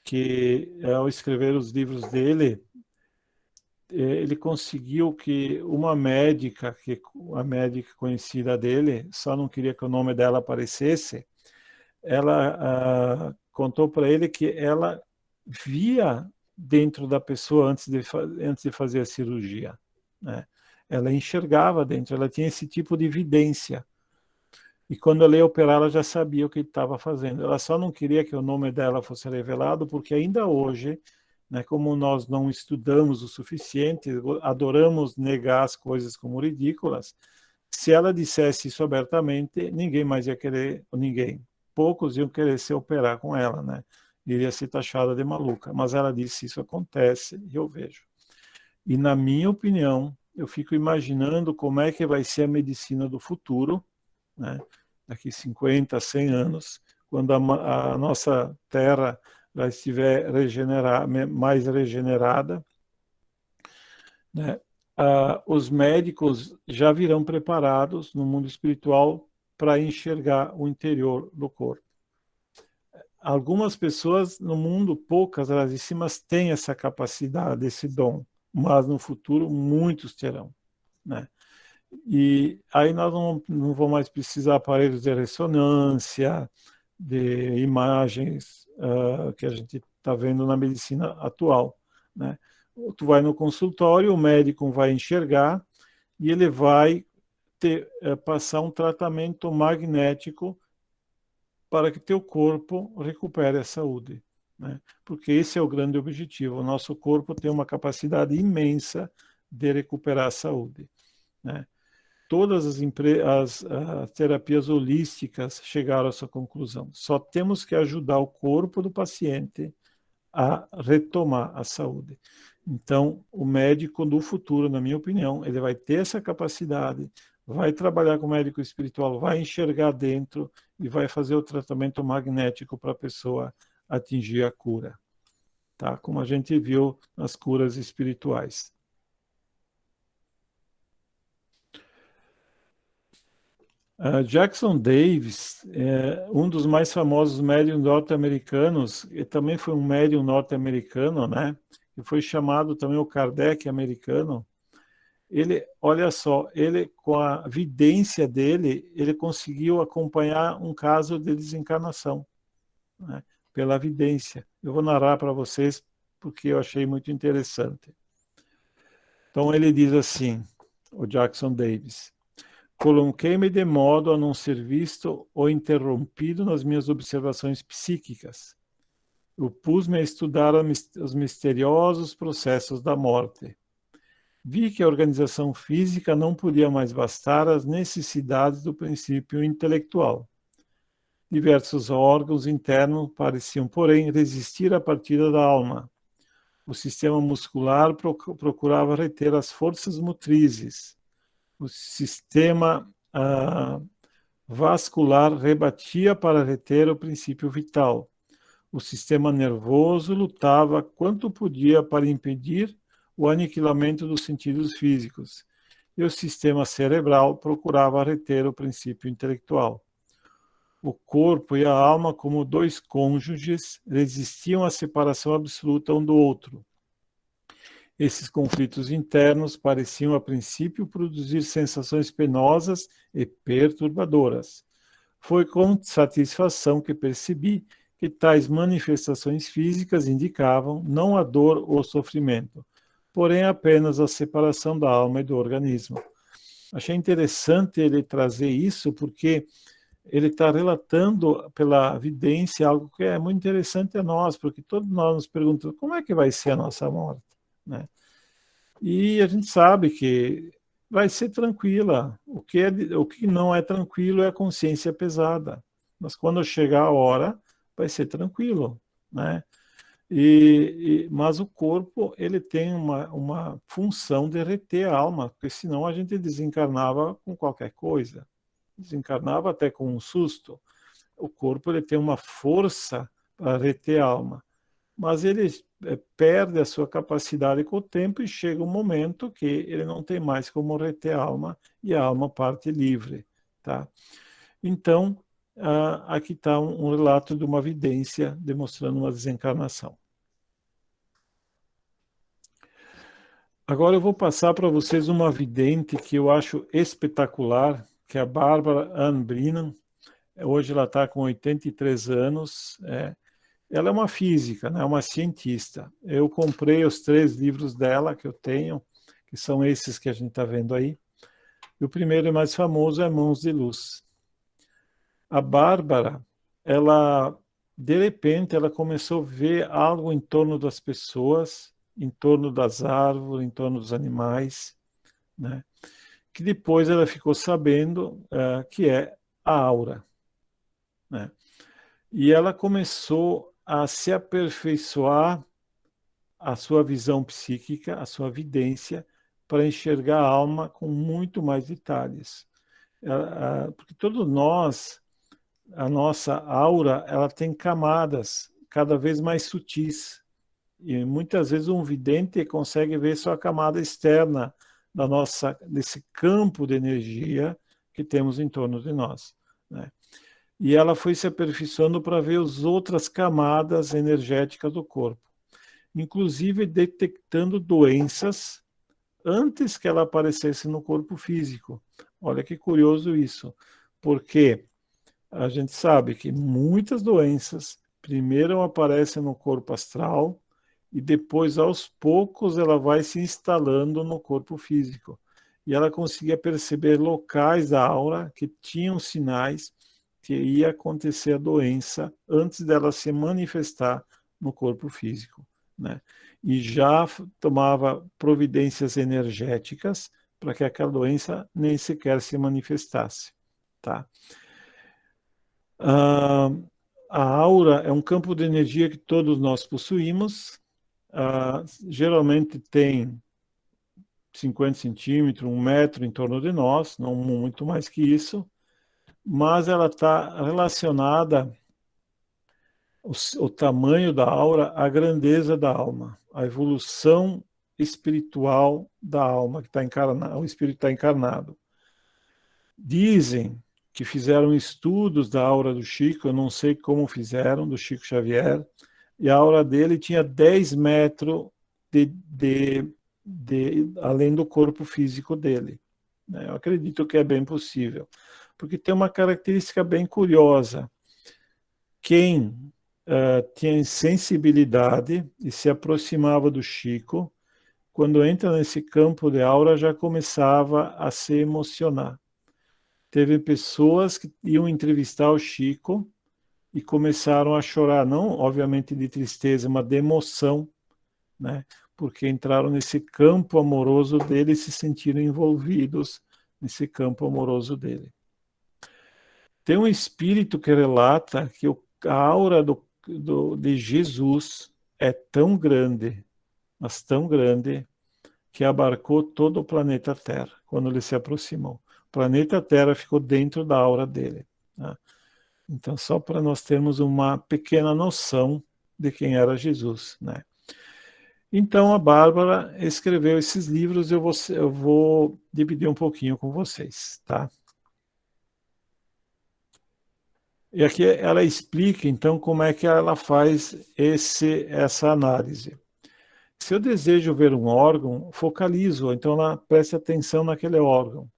que, ao escrever os livros dele, ele conseguiu que uma médica, a médica conhecida dele, só não queria que o nome dela aparecesse, ela contou para ele que ela via dentro da pessoa antes de fazer a cirurgia. Né? Ela enxergava dentro, ela tinha esse tipo de evidência. E quando ela ia operar, ela já sabia o que estava fazendo. Ela só não queria que o nome dela fosse revelado, porque ainda hoje, né, como nós não estudamos o suficiente, adoramos negar as coisas como ridículas, se ela dissesse isso abertamente, ninguém mais ia querer, poucos iam querer se operar com ela, né? Iria ser taxada de maluca. Mas ela disse, isso acontece, e eu vejo. E na minha opinião, eu fico imaginando como é que vai ser a medicina do futuro, né? Daqui 50, 100 anos, quando a nossa Terra já estiver mais regenerada, né? Os médicos já virão preparados no mundo espiritual para enxergar o interior do corpo. Algumas pessoas no mundo, poucas, raríssimas, têm essa capacidade, esse dom, mas no futuro muitos terão, né? E aí nós não vamos mais precisar de aparelhos de ressonância, de imagens que a gente está vendo na medicina atual, né? Tu vai no consultório, o médico vai enxergar e ele vai passar um tratamento magnético para que teu corpo recupere a saúde, né? Porque esse é o grande objetivo. O nosso corpo tem uma capacidade imensa de recuperar a saúde, né? Todas as terapias holísticas chegaram a essa conclusão. Só temos que ajudar o corpo do paciente a retomar a saúde. Então, o médico do futuro, na minha opinião, ele vai ter essa capacidade, vai trabalhar com o médico espiritual, vai enxergar dentro e vai fazer o tratamento magnético para a pessoa atingir a cura, tá? Como a gente viu nas curas espirituais. Jackson Davis, um dos mais famosos médiums norte-americanos, e também foi um médium norte-americano, né? E foi chamado também o Kardec americano. Ele, olha só, ele com a vidência dele, ele conseguiu acompanhar um caso de desencarnação, né? Pela vidência. Eu vou narrar para vocês porque eu achei muito interessante. Então ele diz assim, o Jackson Davis: coloquei-me de modo a não ser visto ou interrompido nas minhas observações psíquicas. Eu pus-me a estudar os misteriosos processos da morte. Vi que a organização física não podia mais bastar às necessidades do princípio intelectual. Diversos órgãos internos pareciam, porém, resistir à partida da alma. O sistema muscular procurava reter as forças motrizes. O sistema vascular rebatia para reter o princípio vital. O sistema nervoso lutava quanto podia para impedir o aniquilamento dos sentidos físicos. E o sistema cerebral procurava reter o princípio intelectual. O corpo e a alma, como dois cônjuges, resistiam à separação absoluta um do outro. Esses conflitos internos pareciam, a princípio, produzir sensações penosas e perturbadoras. Foi com satisfação que percebi que tais manifestações físicas indicavam não a dor ou sofrimento, porém apenas a separação da alma e do organismo. Achei interessante ele trazer isso, porque ele está relatando pela vidência algo que é muito interessante a nós, porque todos nós nos perguntamos como é que vai ser a nossa morte, né? E a gente sabe que vai ser tranquila. O que não é tranquilo é a consciência pesada. Mas quando chegar a hora, vai ser tranquilo, né? Mas o corpo, ele tem uma função de reter a alma, porque senão a gente desencarnava com qualquer coisa. Desencarnava até com um susto. O corpo, ele tem uma força para reter a alma. Mas ele perde a sua capacidade com o tempo e chega um momento que ele não tem mais como reter a alma e a alma parte livre, tá? Então, aqui está um relato de uma vidência demonstrando uma desencarnação. Agora eu vou passar para vocês uma vidente que eu acho espetacular, que é a Barbara Ann Brennan. Hoje ela está com 83 anos, ela é uma física, né, uma cientista. Eu comprei os 3 livros dela que eu tenho, que são esses que a gente está vendo aí. E o primeiro e mais famoso é Mãos de Luz. A Bárbara, ela, de repente, ela começou a ver algo em torno das pessoas, em torno das árvores, em torno dos animais, né? que depois ela ficou sabendo que é a aura, né? E ela começou a se aperfeiçoar a sua visão psíquica, a sua vidência, para enxergar a alma com muito mais detalhes. Porque todos nós, a nossa aura, ela tem camadas cada vez mais sutis. E muitas vezes um vidente consegue ver só a camada externa desse campo de energia que temos em torno de nós, né? E ela foi se aperfeiçoando para ver as outras camadas energéticas do corpo, inclusive detectando doenças antes que ela aparecesse no corpo físico. Olha que curioso isso, porque a gente sabe que muitas doenças primeiro aparecem no corpo astral e depois, aos poucos, ela vai se instalando no corpo físico. E ela conseguia perceber locais da aura que tinham sinais que ia acontecer a doença antes dela se manifestar no corpo físico, né? E já tomava providências energéticas para que aquela doença nem sequer se manifestasse, tá? A aura é um campo de energia que todos nós possuímos. Geralmente tem 50 centímetros, 1 metro em torno de nós, não muito mais que isso, mas ela está relacionada, o tamanho da aura, à grandeza da alma, à evolução espiritual da alma que está encarnada, o espírito está encarnado. Dizem que fizeram estudos da aura do Chico, eu não sei como fizeram, do Chico Xavier, e a aura dele tinha 10 metros além do corpo físico dele, né? Eu acredito que é bem possível, porque tem uma característica bem curiosa. Quem tinha sensibilidade e se aproximava do Chico, quando entra nesse campo de aura, já começava a se emocionar. Teve pessoas que iam entrevistar o Chico e começaram a chorar, não obviamente de tristeza, mas de emoção, né? Porque entraram nesse campo amoroso dele e se sentiram envolvidos nesse campo amoroso dele. Tem um espírito que relata que a aura de Jesus é tão grande, mas tão grande, que abarcou todo o planeta Terra, quando ele se aproximou. O planeta Terra ficou dentro da aura dele, né? Então, só para nós termos uma pequena noção de quem era Jesus, né? Então, a Bárbara escreveu esses livros, eu vou dividir um pouquinho com vocês, tá? E aqui ela explica, então, como é que ela faz essa análise. Se eu desejo ver um órgão, focalizo, então ela preste atenção naquele órgão.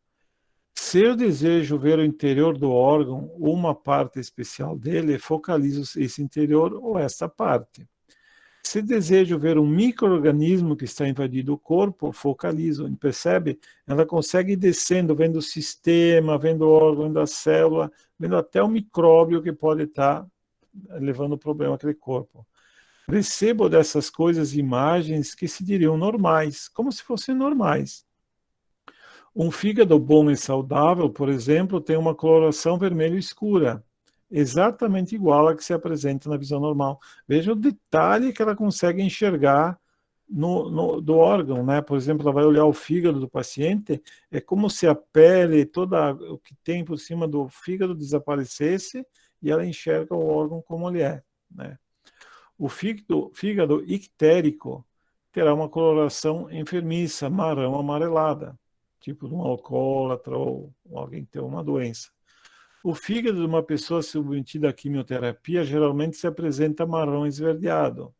Se eu desejo ver o interior do órgão, ou uma parte especial dele, focalizo esse interior ou essa parte. Se desejo ver um micro-organismo que está invadindo o corpo, focalizo. Percebe? Ela consegue ir descendo, vendo o sistema, vendo o órgão, vendo a célula, vendo até o micróbio que pode estar levando problema àquele corpo. Recebo dessas coisas imagens que se diriam normais, como se fossem normais. Um fígado bom e saudável, por exemplo, tem uma coloração vermelho escura, exatamente igual à que se apresenta na visão normal. Veja o detalhe que ela consegue enxergar do órgão, né? Por exemplo, ela vai olhar o fígado do paciente, é como se a pele, todo o que tem por cima do fígado desaparecesse e ela enxerga o órgão como ele é, né? O fígado ictérico terá uma coloração enfermiça, marrom amarelada, tipo de um alcoólatra ou alguém que tem uma doença. O fígado de uma pessoa submetida à quimioterapia geralmente se apresenta marrom esverdeado.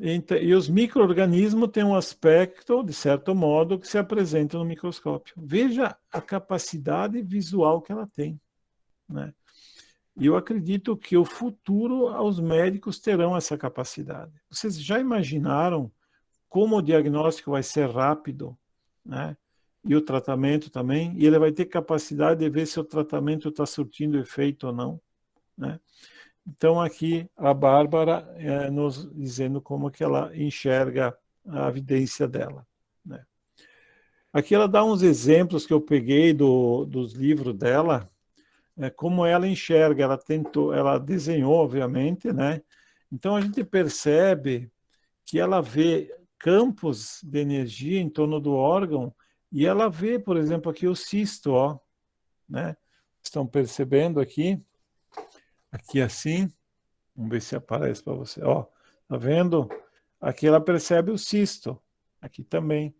E os micro-organismos têm um aspecto, de certo modo, que se apresenta no microscópio. Veja a capacidade visual que ela tem, né? E eu acredito que o futuro, os médicos terão essa capacidade. Vocês já imaginaram como o diagnóstico vai ser rápido, né? E o tratamento também, e ele vai ter capacidade de ver se o tratamento está surtindo efeito ou não, né? Então aqui a Bárbara nos dizendo como que ela enxerga a evidência dela, né? Aqui ela dá uns exemplos que eu peguei dos livros dela, como ela enxerga, ela desenhou, obviamente, né? Então a gente percebe que ela vê campos de energia em torno do órgão e ela vê, por exemplo, aqui o cisto, ó, né? Estão percebendo aqui? Aqui assim, vamos ver se aparece para você, ó, tá vendo? Aqui ela percebe o cisto, aqui também.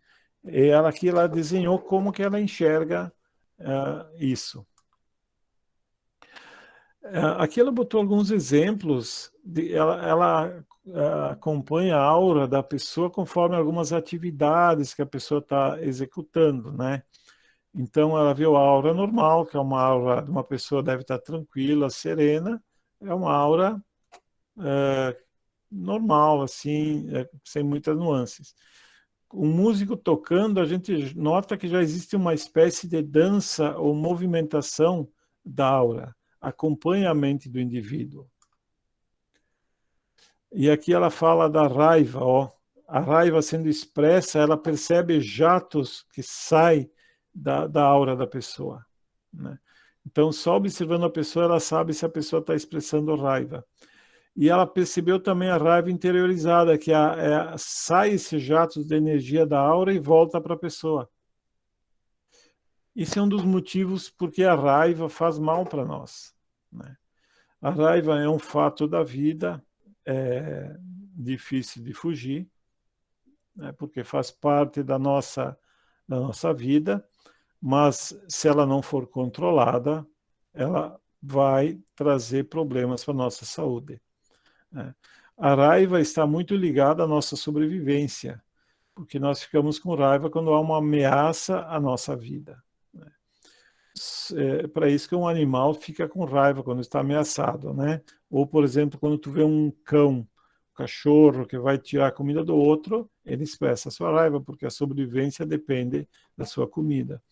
E ela aqui ela desenhou como que ela enxerga isso. Aqui ela botou alguns exemplos, ela acompanha a aura da pessoa conforme algumas atividades que a pessoa está executando, né? Então ela viu a aura normal, que é uma aura de uma pessoa deve estar tranquila, serena, é uma aura normal, assim, sem muitas nuances. Um músico tocando, a gente nota que já existe uma espécie de dança ou movimentação da aura, acompanha a mente do indivíduo. E aqui ela fala da raiva, ó. A raiva sendo expressa, ela percebe jatos que saem da aura da pessoa, né? Então, só observando a pessoa, ela sabe se a pessoa está expressando raiva. E ela percebeu também a raiva interiorizada, que sai esse jatos de energia da aura e volta para a pessoa. Isso é um dos motivos porque a raiva faz mal para nós, né? A raiva é um fato da vida, é difícil de fugir, né? Porque faz parte da nossa vida, mas se ela não for controlada, ela vai trazer problemas para a nossa saúde, né? A raiva está muito ligada à nossa sobrevivência, porque nós ficamos com raiva quando há uma ameaça à nossa vida, né? É para isso que um animal fica com raiva quando está ameaçado, né? Ou, por exemplo, quando tu vê um cão, um cachorro que vai tirar a comida do outro, ele expressa a sua raiva, porque a sobrevivência depende da sua comida.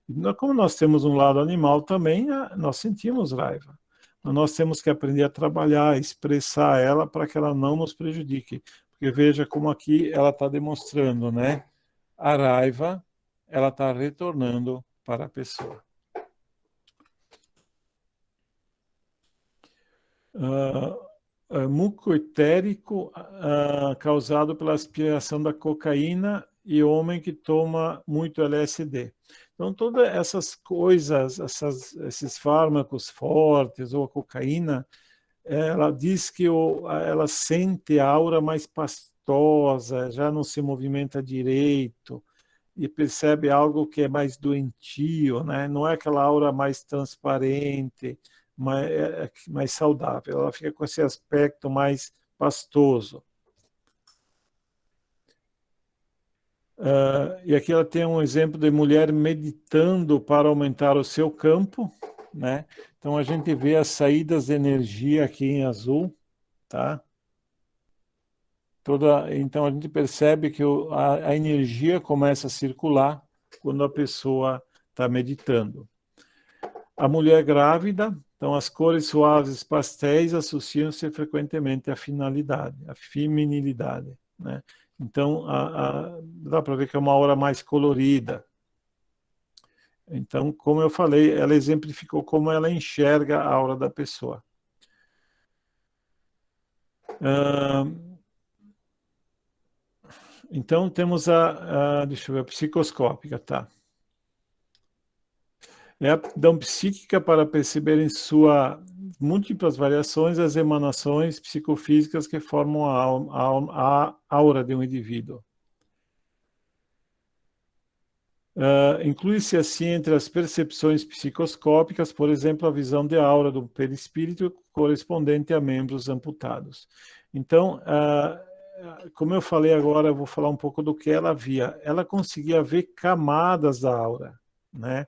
E como nós temos um lado animal também, nós sentimos raiva. Mas nós temos que aprender a trabalhar, expressar ela para que ela não nos prejudique. Porque veja como aqui ela está demonstrando, né? A raiva, ela está retornando para a pessoa. Muco etérico causado pela aspiração da cocaína e homem que toma muito LSD. Então, todas essas coisas, esses fármacos fortes ou a cocaína, ela diz que ela sente a aura mais pastosa, já não se movimenta direito e percebe algo que é mais doentio, né? Não é aquela aura mais transparente, mais saudável. Ela fica com esse aspecto mais pastoso. E aqui ela tem um exemplo de mulher meditando para aumentar o seu campo, né? Então a gente vê as saídas de energia aqui em azul, tá? Então a gente percebe que a energia começa a circular quando a pessoa está meditando. A mulher grávida, então as cores suaves pastéis associam-se frequentemente à finalidade, à feminilidade, né? Então dá para ver que é uma aura mais colorida. Então, como eu falei, ela exemplificou como ela enxerga a aura da pessoa. Então, temos deixa eu ver, a psicoscópica, tá? É a aptidão psíquica para perceber em suas múltiplas variações as emanações psicofísicas que formam a aura de um indivíduo. Inclui-se assim entre as percepções psicoscópicas, por exemplo, a visão de aura do perispírito correspondente a membros amputados. Então, como eu falei agora, eu vou falar um pouco do que ela via. Ela conseguia ver camadas da aura, né?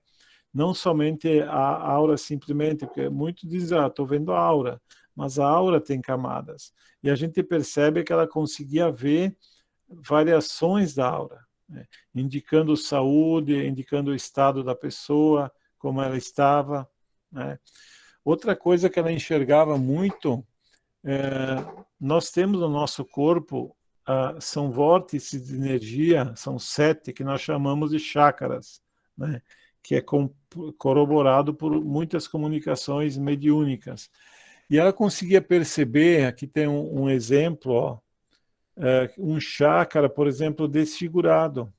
Não somente a aura simplesmente, porque muitos dizem, estou vendo a aura, mas a aura tem camadas. E a gente percebe que ela conseguia ver variações da aura, né? Indicando saúde, indicando o estado da pessoa, como ela estava, né? Outra coisa que ela enxergava muito, nós temos no nosso corpo são vórtices de energia, são 7, que nós chamamos de chakras, né? Que é corroborado por muitas comunicações mediúnicas. E ela conseguia perceber, aqui tem um exemplo, ó, um chakra, por exemplo, desfigurado.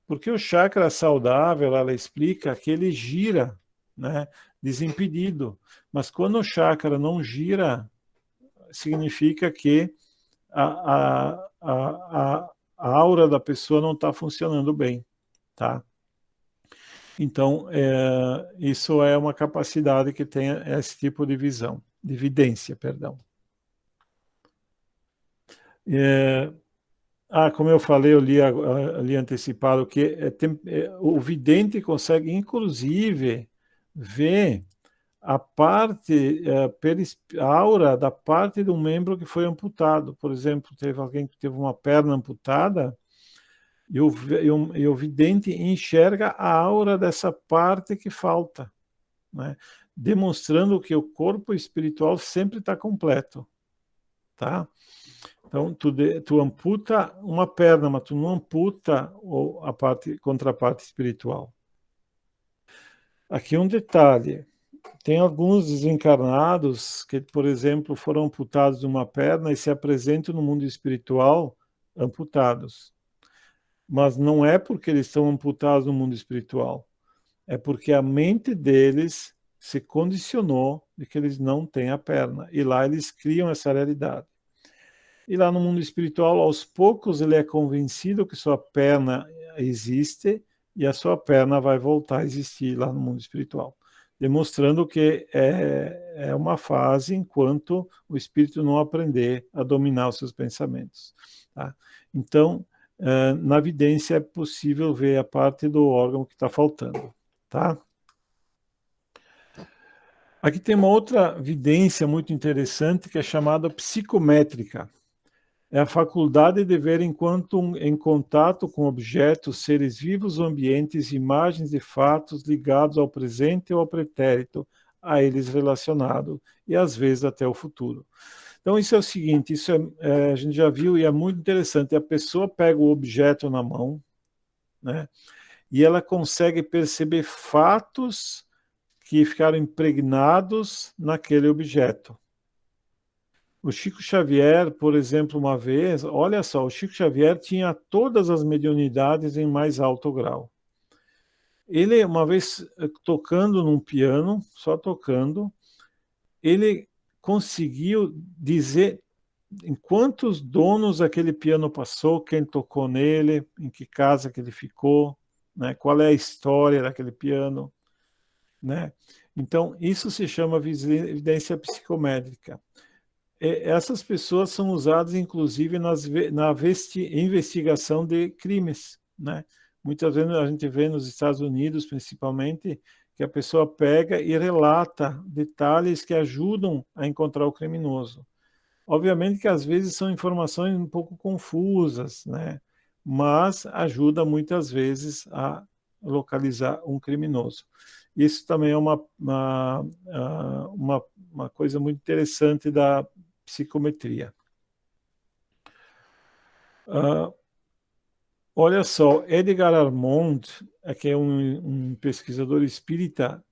Porque o chakra saudável, ela explica que ele gira, né, desimpedido. Mas quando o chakra não gira, significa que a aura da pessoa não está funcionando bem, tá? Então, isso é uma capacidade que tem esse tipo de visão, de evidência, perdão. Como eu falei, eu li ali antecipado, que o vidente consegue, inclusive, ver a parte, a aura da parte do membro que foi amputado. Por exemplo, teve alguém que teve uma perna amputada, e o vidente enxerga a aura dessa parte que falta, né? Demonstrando que o corpo espiritual sempre está completo, tá? Então, tu amputa uma perna, mas tu não amputa a contraparte espiritual. Aqui um detalhe. Tem alguns desencarnados que, por exemplo, foram amputados de uma perna e se apresentam no mundo espiritual amputados. Mas não é porque eles estão amputados no mundo espiritual. É porque a mente deles se condicionou de que eles não têm a perna. E lá eles criam essa realidade. E lá no mundo espiritual, aos poucos, ele é convencido que sua perna existe e a sua perna vai voltar a existir lá no mundo espiritual, demonstrando que é uma fase enquanto o espírito não aprender a dominar os seus pensamentos, tá? Então, na evidência é possível ver a parte do órgão que está faltando, tá? Aqui tem uma outra evidência muito interessante que é chamada psicométrica. É a faculdade de ver enquanto em contato com objetos, seres vivos, ambientes, imagens e fatos ligados ao presente ou ao pretérito, a eles relacionado, e às vezes até o futuro. Então isso é o seguinte, isso a gente já viu e é muito interessante. A pessoa pega o objeto na mão, né, e ela consegue perceber fatos que ficaram impregnados naquele objeto. O Chico Xavier, por exemplo, uma vez, olha só, o Chico Xavier tinha todas as mediunidades em mais alto grau. Ele, uma vez tocando num piano, só tocando, ele conseguiu dizer em quantos donos aquele piano passou, quem tocou nele, em que casa que ele ficou, né, qual é a história daquele piano, né? Então, isso se chama evidência psicométrica. Essas pessoas são usadas, inclusive, na investigação de crimes, né? Muitas vezes a gente vê nos Estados Unidos, principalmente, que a pessoa pega e relata detalhes que ajudam a encontrar o criminoso. Obviamente que às vezes são informações um pouco confusas, né? Mas ajuda muitas vezes a localizar um criminoso. Isso também é uma coisa muito interessante da psicometria. Olha só, Edgar Armond, que é um pesquisador espírita,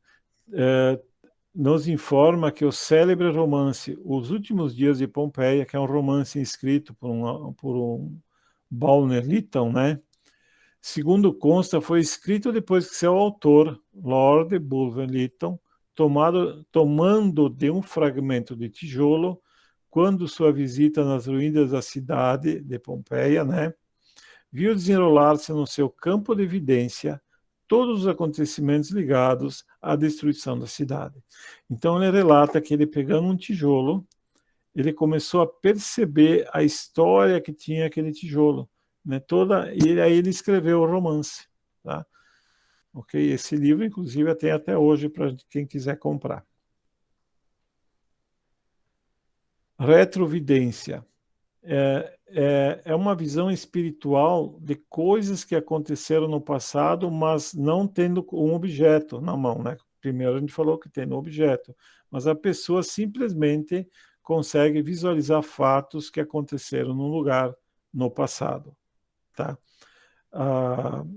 nos informa que o célebre romance Os Últimos Dias de Pompeia, que é um romance escrito por um Bulwer Lytton, né? Segundo consta, foi escrito depois que seu autor, Lord Bulwer Lytton, tomando de um fragmento de tijolo, quando sua visita nas ruínas da cidade de Pompeia, né, viu desenrolar-se no seu campo de evidência todos os acontecimentos ligados à destruição da cidade. Então ele relata que ele, pegando um tijolo, ele começou a perceber a história que tinha aquele tijolo, né, e aí ele escreveu o romance, tá? Ok? Esse livro, inclusive, tem até hoje para quem quiser comprar. Retrovidência. É uma visão espiritual de coisas que aconteceram no passado, mas não tendo um objeto na mão, né? Primeiro a gente falou que tem no objeto, mas a pessoa simplesmente consegue visualizar fatos que aconteceram num lugar, no passado, tá?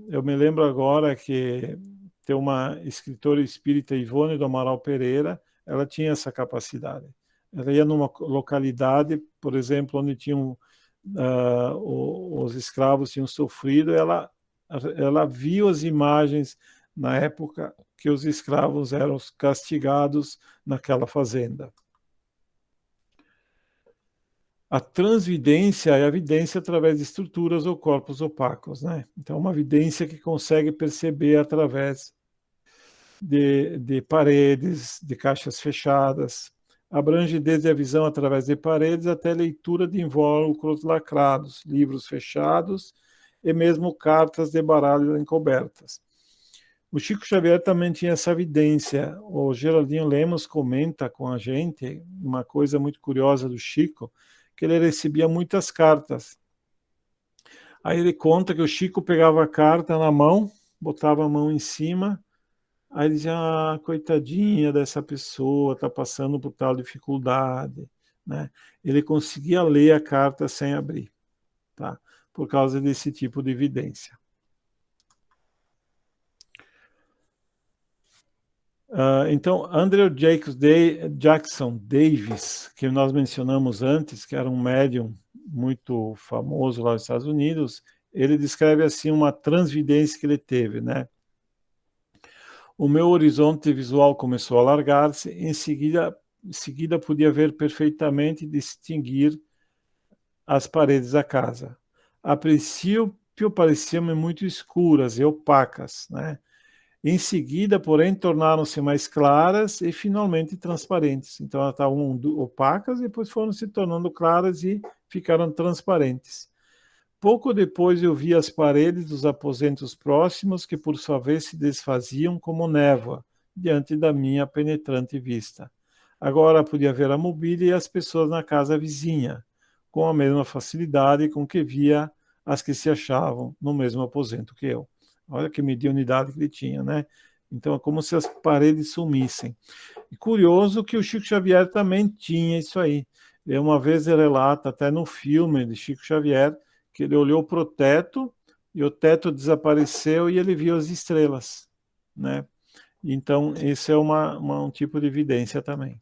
Eu me lembro agora que tem uma escritora espírita, Ivone do Amaral Pereira, ela tinha essa capacidade. Ela ia numa localidade, por exemplo, onde tinham os escravos tinham sofrido, ela viu as imagens na época que os escravos eram castigados naquela fazenda. A transvidência é a vidência através de estruturas ou corpos opacos, né? Então, uma vidência que consegue perceber através de paredes, de caixas fechadas. Abrange desde a visão através de paredes até a leitura de invólucros lacrados, livros fechados e mesmo cartas de baralho encobertas. O Chico Xavier também tinha essa vidência. O Geraldinho Lemos comenta com a gente uma coisa muito curiosa do Chico, que ele recebia muitas cartas. Aí ele conta que o Chico pegava a carta na mão, botava a mão em cima, aí ele dizia, coitadinha dessa pessoa, está passando por tal dificuldade, né? Ele conseguia ler a carta sem abrir, tá? Por causa desse tipo de evidência. Então, Andrew Jackson Davis, que nós mencionamos antes, que era um médium muito famoso lá nos Estados Unidos, ele descreve assim uma transvidência que ele teve, né? O meu horizonte visual começou a alargar-se, em seguida podia ver perfeitamente e distinguir as paredes da casa. A princípio pareciam-me muito escuras e opacas, né? Em seguida, porém, tornaram-se mais claras e finalmente transparentes. Então, elas estavam opacas e depois foram se tornando claras e ficaram transparentes. Pouco depois eu vi as paredes dos aposentos próximos, que por sua vez se desfaziam como névoa, diante da minha penetrante vista. Agora podia ver a mobília e as pessoas na casa vizinha, com a mesma facilidade com que via as que se achavam no mesmo aposento que eu. Olha que mediunidade que ele tinha, né? Então é como se as paredes sumissem. E curioso que o Chico Xavier também tinha isso aí. Uma vez ele relata, até no filme de Chico Xavier, que ele olhou para o teto e o teto desapareceu e ele viu as estrelas, né? Então esse é um tipo de evidência também.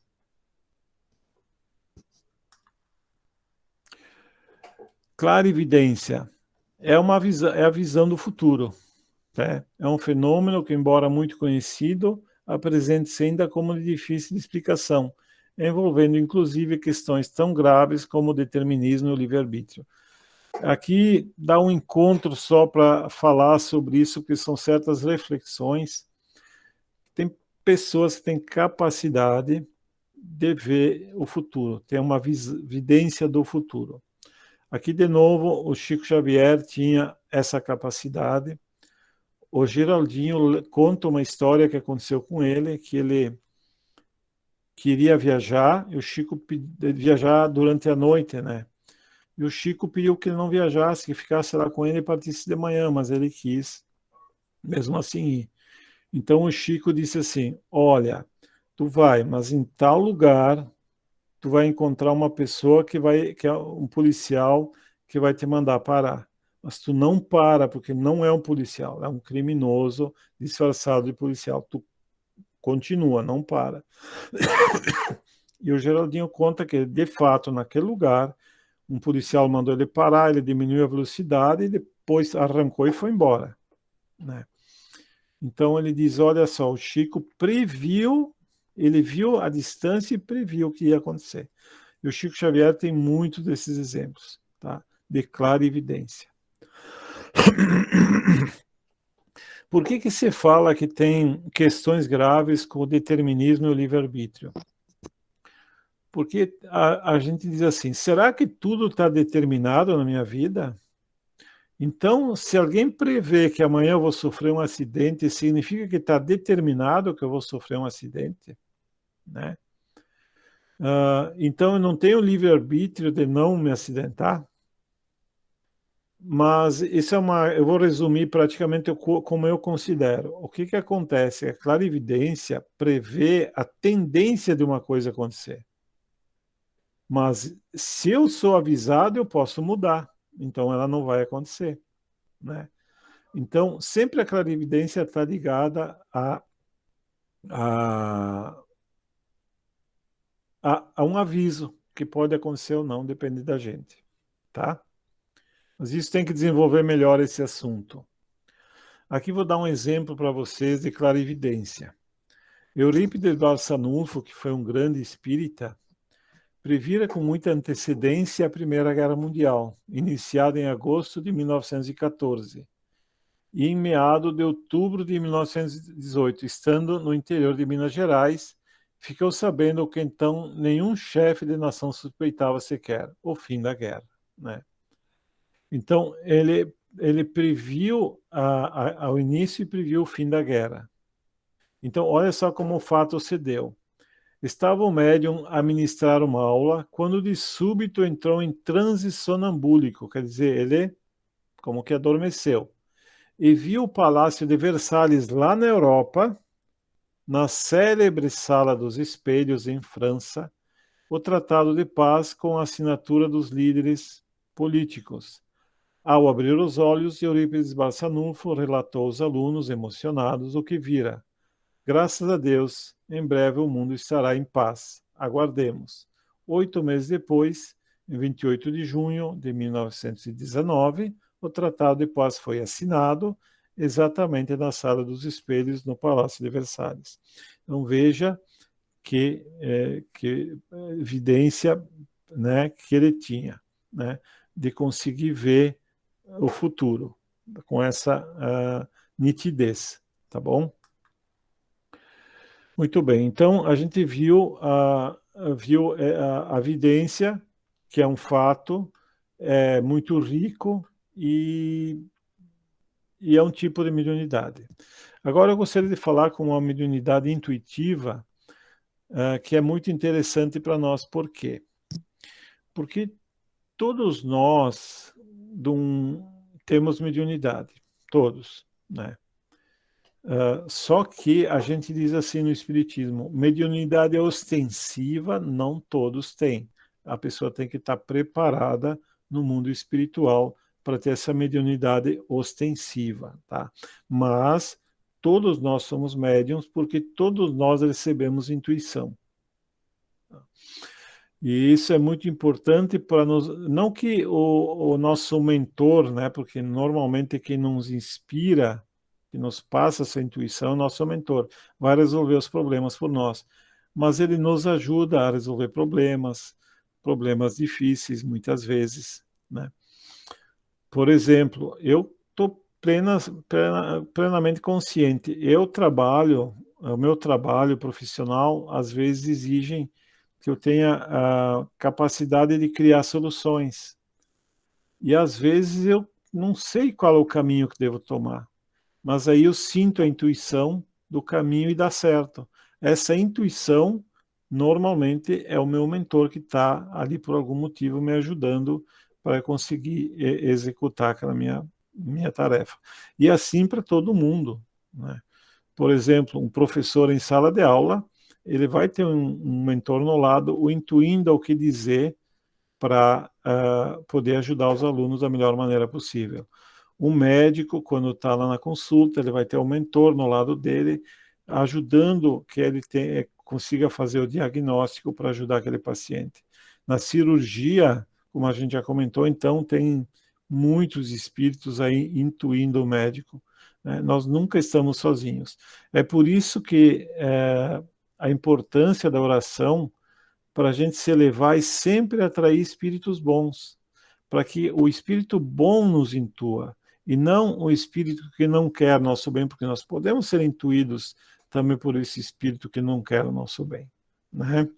Clarividência é a visão do futuro. É um fenômeno que, embora muito conhecido, apresenta-se ainda como de difícil explicação, envolvendo inclusive questões tão graves como o determinismo e o livre-arbítrio. Aqui dá um encontro só para falar sobre isso, porque são certas reflexões. Tem pessoas que têm capacidade de ver o futuro, tem uma vidência do futuro. Aqui, de novo, o Chico Xavier tinha essa capacidade. O Geraldinho conta uma história que aconteceu com ele, que ele queria viajar, e o Chico viajar durante a noite, né? E o Chico pediu que ele não viajasse, que ficasse lá com ele e partisse de manhã, mas ele quis, mesmo assim, ir. Então o Chico disse assim, olha, tu vai, mas em tal lugar, tu vai encontrar uma pessoa que é um policial que vai te mandar parar. Mas tu não para, porque não é um policial, é um criminoso disfarçado de policial. Tu continua, não para. E o Geraldinho conta que, de fato, naquele lugar, um policial mandou ele parar, ele diminuiu a velocidade e depois arrancou e foi embora, né? Então ele diz, olha só, o Chico previu, ele viu a distância e previu o que ia acontecer. E o Chico Xavier tem muitos desses exemplos, tá? De clarividência. Por que se fala que tem questões graves com o determinismo e o livre-arbítrio? Porque a gente diz assim, será que tudo está determinado na minha vida? Então, se alguém prevê que amanhã eu vou sofrer um acidente, significa que está determinado que eu vou sofrer um acidente, né? Então, eu não tenho livre-arbítrio de não me acidentar? Mas isso eu vou resumir praticamente como eu considero. O que acontece? A clarividência prevê a tendência de uma coisa acontecer. Mas se eu sou avisado, eu posso mudar. então ela não vai acontecer, né? Então, sempre a clarividência está ligada a um aviso que pode acontecer ou não, depende da gente, tá? Mas isso tem que desenvolver melhor esse assunto. Aqui vou dar um exemplo para vocês de clarividência. Eurípides Barçanufo, que foi um grande espírita, previra com muita antecedência a Primeira Guerra Mundial, iniciada em agosto de 1914, e em meados de outubro de 1918, estando no interior de Minas Gerais, ficou sabendo o que então nenhum chefe de nação suspeitava sequer, o fim da guerra, né? Então, ele previu ao início e previu o fim da guerra. Então, olha só como o fato se deu. Estava o médium a ministrar uma aula, quando de súbito entrou em transe sonambúlico, quer dizer, ele como que adormeceu, e viu o Palácio de Versalhes lá na Europa, na célebre Sala dos Espelhos, em França, o Tratado de Paz com a assinatura dos líderes políticos. Ao abrir os olhos, Eurípides Barçanufo relatou aos alunos emocionados o que vira. Graças a Deus, em breve o mundo estará em paz. Aguardemos. 8 meses depois, em 28 de junho de 1919, o Tratado de Paz foi assinado, exatamente na Sala dos Espelhos, no Palácio de Versalhes. Então veja que evidência, né, que ele tinha, né, de conseguir ver o futuro com essa nitidez, tá bom? Muito bem, então a gente viu a evidência, que é um fato muito rico e é um tipo de mediunidade. Agora eu gostaria de falar com uma mediunidade intuitiva, que é muito interessante para nós. Por quê? Porque todos nós temos mediunidade, todos, né? Só que a gente diz assim no Espiritismo, mediunidade ostensiva não todos têm. A pessoa tem que estar preparada no mundo espiritual para ter essa mediunidade ostensiva, tá? Mas todos nós somos médiums porque todos nós recebemos intuição. E isso é muito importante para nos... Não que o nosso mentor, né? Porque normalmente quem nos inspira, que nos passa essa intuição, nosso mentor, vai resolver os problemas por nós. Mas ele nos ajuda a resolver problemas difíceis, muitas vezes, né? Por exemplo, eu estou plenamente consciente. O meu trabalho profissional, às vezes, exigem que eu tenha a capacidade de criar soluções. E, às vezes, eu não sei qual é o caminho que devo tomar. Mas aí eu sinto a intuição do caminho e dá certo. Essa intuição, normalmente, é o meu mentor que está ali por algum motivo me ajudando para conseguir executar aquela minha tarefa. E assim para todo mundo, né? Por exemplo, um professor em sala de aula, ele vai ter um mentor no lado, o intuindo ao que dizer para poder ajudar os alunos da melhor maneira possível. Um médico, quando está lá na consulta, ele vai ter um mentor no lado dele, ajudando que ele consiga fazer o diagnóstico para ajudar aquele paciente. Na cirurgia, como a gente já comentou, então tem muitos espíritos aí intuindo o médico, né? Nós nunca estamos sozinhos. É por isso que a importância da oração para a gente se elevar e sempre atrair espíritos bons, para que o espírito bom nos intua, e não o espírito que não quer nosso bem, porque nós podemos ser intuídos também por esse espírito que não quer o nosso bem, né?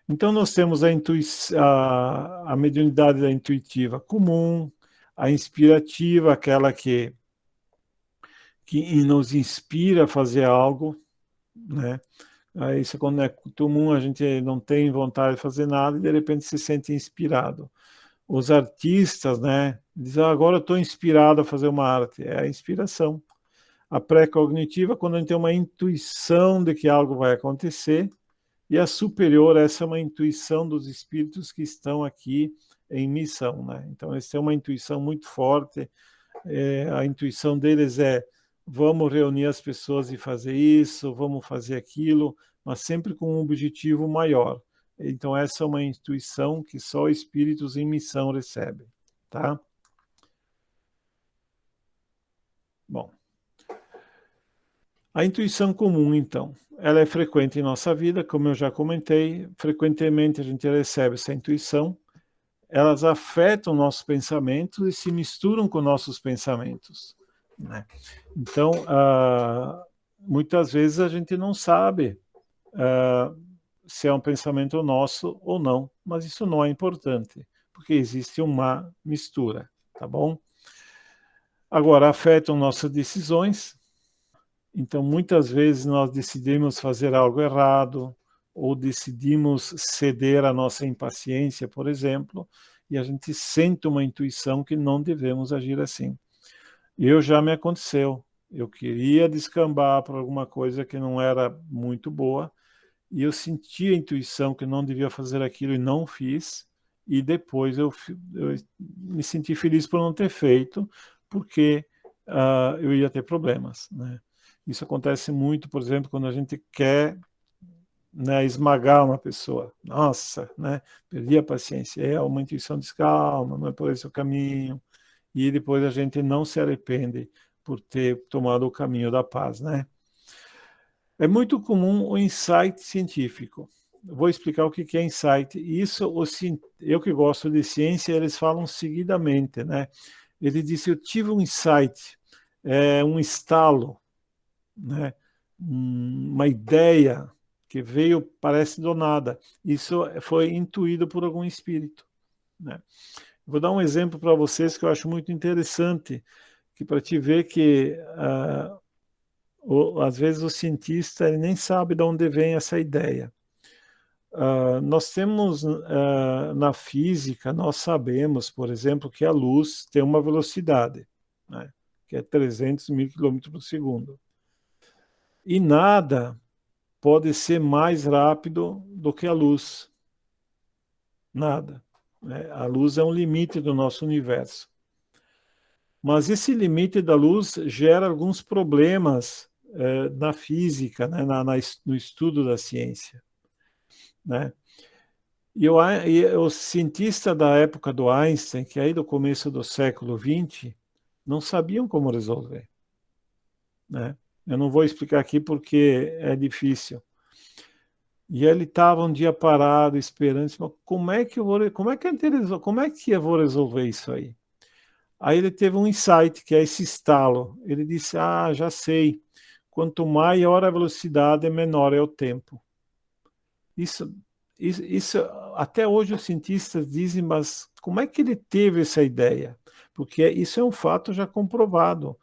Então nós temos a mediunidade da intuitiva comum, a inspirativa, aquela que nos inspira a fazer algo, né? Aí isso quando é comum, a gente não tem vontade de fazer nada e de repente se sente inspirado. Os artistas, né, dizem, agora eu estou inspirado a fazer uma arte. É a inspiração. A pré-cognitiva, quando a gente tem uma intuição de que algo vai acontecer, e a superior, essa é uma intuição dos espíritos que estão aqui em missão, né? Então, eles têm uma intuição muito forte. A intuição deles é: vamos reunir as pessoas e fazer isso, vamos fazer aquilo, mas sempre com um objetivo maior. Então, essa é uma intuição que só espíritos em missão recebem, tá? Bom. A intuição comum, então, ela é frequente em nossa vida, como eu já comentei. Frequentemente a gente recebe essa intuição, elas afetam nossos pensamentos e se misturam com nossos pensamentos, né? Então, muitas vezes a gente não sabe se é um pensamento nosso ou não, mas isso não é importante, porque existe uma mistura, tá bom? Agora, afetam nossas decisões. Então, muitas vezes nós decidimos fazer algo errado, ou decidimos ceder à nossa impaciência, por exemplo, e a gente sente uma intuição que não devemos agir assim. Já me aconteceu. Eu queria descambar para alguma coisa que não era muito boa, e eu senti a intuição que não devia fazer aquilo e não fiz, e depois eu me senti feliz por não ter feito, porque eu ia ter problemas, né? Isso acontece muito, por exemplo, quando a gente quer, né, esmagar uma pessoa. Nossa, né, perdi a paciência. É uma intuição de calma, não é por esse o caminho. E depois a gente não se arrepende por ter tomado o caminho da paz, né? É muito comum o insight científico. Vou explicar o que é insight. Isso, eu que gosto de ciência, eles falam seguidamente, né? Ele disse: eu tive um insight, um estalo, né? Uma ideia que veio, parece do nada. Isso foi intuído por algum espírito, né? Vou dar um exemplo para vocês que eu acho muito interessante, que para te ver que às vezes o cientista ele nem sabe de onde vem essa ideia. Nós temos na física, nós sabemos, por exemplo, que a luz tem uma velocidade, né, que é 300 mil quilômetros por segundo. E nada pode ser mais rápido do que a luz. Nada, né? A luz é um limite do nosso universo. Mas esse limite da luz gera alguns problemas na física, né? No estudo da ciência, né? E o cientista da época do Einstein, que aí do começo do século XX, não sabiam como resolver, né? Eu não vou explicar aqui porque é difícil. E ele estava um dia parado, esperando, mas como é que eu vou resolver isso aí? Aí ele teve um insight, que é esse estalo. Ele disse: já sei. Quanto maior a velocidade, menor é o tempo. Isso até hoje os cientistas dizem, mas como é que ele teve essa ideia? Porque isso é um fato já comprovado.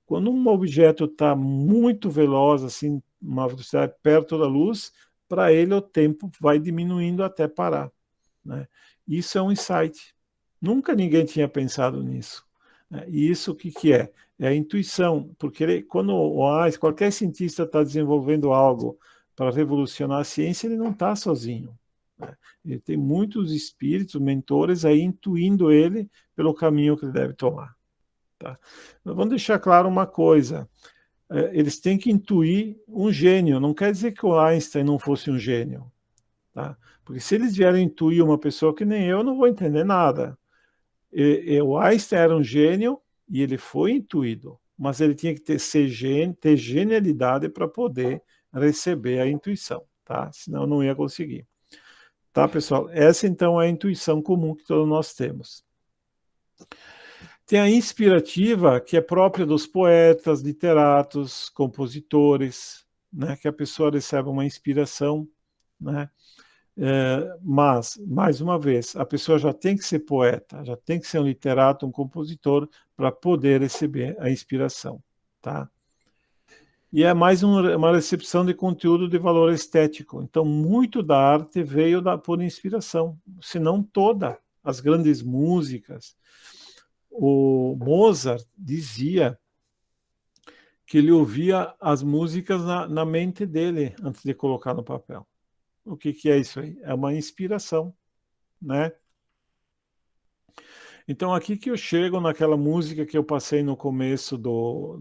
Quando um objeto está muito veloz, assim, uma velocidade perto da luz, para ele o tempo vai diminuindo até parar, né? Isso é um insight. Nunca ninguém tinha pensado nisso, né? E isso o que é? É a intuição, porque quando qualquer cientista está desenvolvendo algo para revolucionar a ciência, ele não está sozinho, né? Ele tem muitos espíritos, mentores aí intuindo ele pelo caminho que ele deve tomar. Tá? Mas vamos deixar claro uma coisa: eles têm que intuir um gênio. Não quer dizer que o Einstein não fosse um gênio, tá? Porque se eles vierem intuir uma pessoa que nem eu, não vou entender nada. O Einstein era um gênio e ele foi intuído, mas ele tinha que ter genialidade para poder receber a intuição, tá? Senão não ia conseguir. Tá, pessoal? Essa então é a intuição comum que todos nós temos. Tem a inspirativa, que é própria dos poetas, literatos, compositores, né, que a pessoa recebe uma inspiração, né? Mas, mais uma vez, a pessoa já tem que ser poeta, já tem que ser um literato, um compositor, para poder receber a inspiração, tá? E é mais uma recepção de conteúdo de valor estético. Então, muito da arte veio por inspiração, se não toda. As grandes músicas. O Mozart dizia que ele ouvia as músicas na mente dele antes de colocar no papel. O que é isso aí? É uma inspiração, né? Então, aqui que eu chego naquela música que eu passei no começo do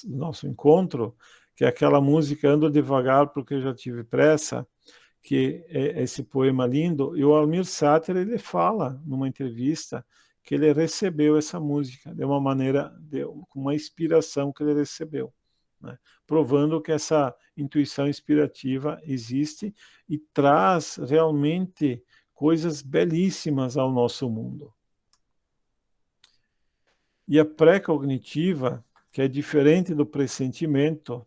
nosso encontro, que é aquela música Ando Devagar porque eu já tive pressa, que é esse poema lindo, e o Almir Sater, ele fala numa entrevista que ele recebeu essa música de uma maneira, com uma inspiração que ele recebeu, né? Provando que essa intuição inspirativa existe e traz realmente coisas belíssimas ao nosso mundo. E a pré-cognitiva, que é diferente do pressentimento,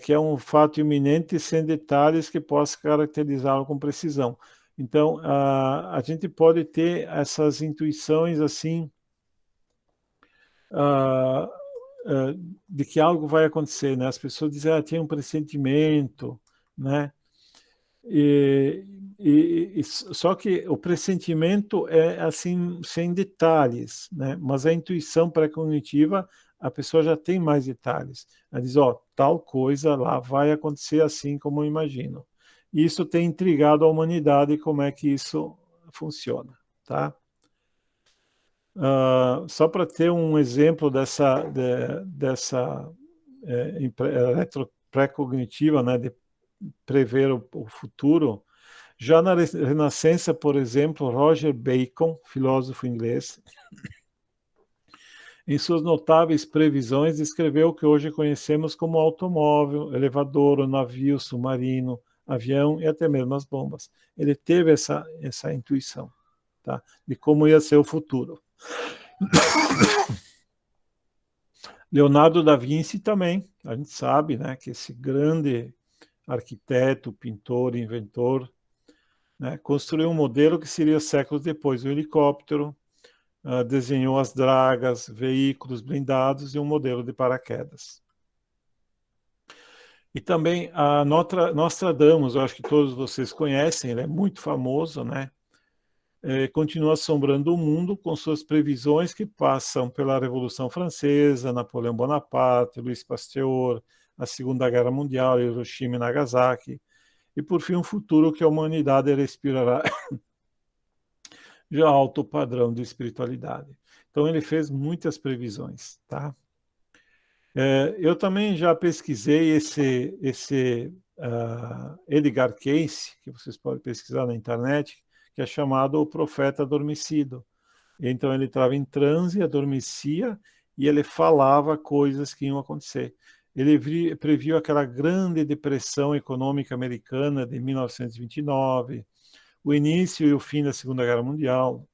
que é um fato iminente sem detalhes que possa caracterizá-lo com precisão. Então, a gente pode ter essas intuições assim, de que algo vai acontecer, né? As pessoas dizem, tinha um pressentimento, né? Só que o pressentimento é assim, sem detalhes, né? Mas a intuição pré-cognitiva, a pessoa já tem mais detalhes. Ela diz, tal coisa lá vai acontecer assim como eu imagino. E isso tem intrigado a humanidade, como é que isso funciona, tá? Só para ter um exemplo dessa pré-cognitiva, né, de prever o futuro, já na Renascença, por exemplo, Roger Bacon, filósofo inglês, em suas notáveis previsões, descreveu o que hoje conhecemos como automóvel, elevador, navio, submarino, avião e até mesmo as bombas. Ele teve essa intuição, tá, de como ia ser o futuro. Leonardo da Vinci também, a gente sabe, né, que esse grande arquiteto, pintor, inventor, né, construiu um modelo que seria séculos depois o helicóptero, desenhou as dragas, veículos blindados e um modelo de paraquedas. E também a Nostradamus, eu acho que todos vocês conhecem, ele é muito famoso, né? Continua assombrando o mundo com suas previsões que passam pela Revolução Francesa, Napoleão Bonaparte, Louis Pasteur, a Segunda Guerra Mundial, Hiroshima e Nagasaki, e por fim um futuro que a humanidade respirará de alto padrão de espiritualidade. Então ele fez muitas previsões, tá? Eu também já pesquisei esse Edgar Cayce, que vocês podem pesquisar na internet, que é chamado o profeta adormecido. Então ele estava em transe, adormecia, e ele falava coisas que iam acontecer. Ele previu aquela grande depressão econômica americana de 1929, o início e o fim da Segunda Guerra Mundial,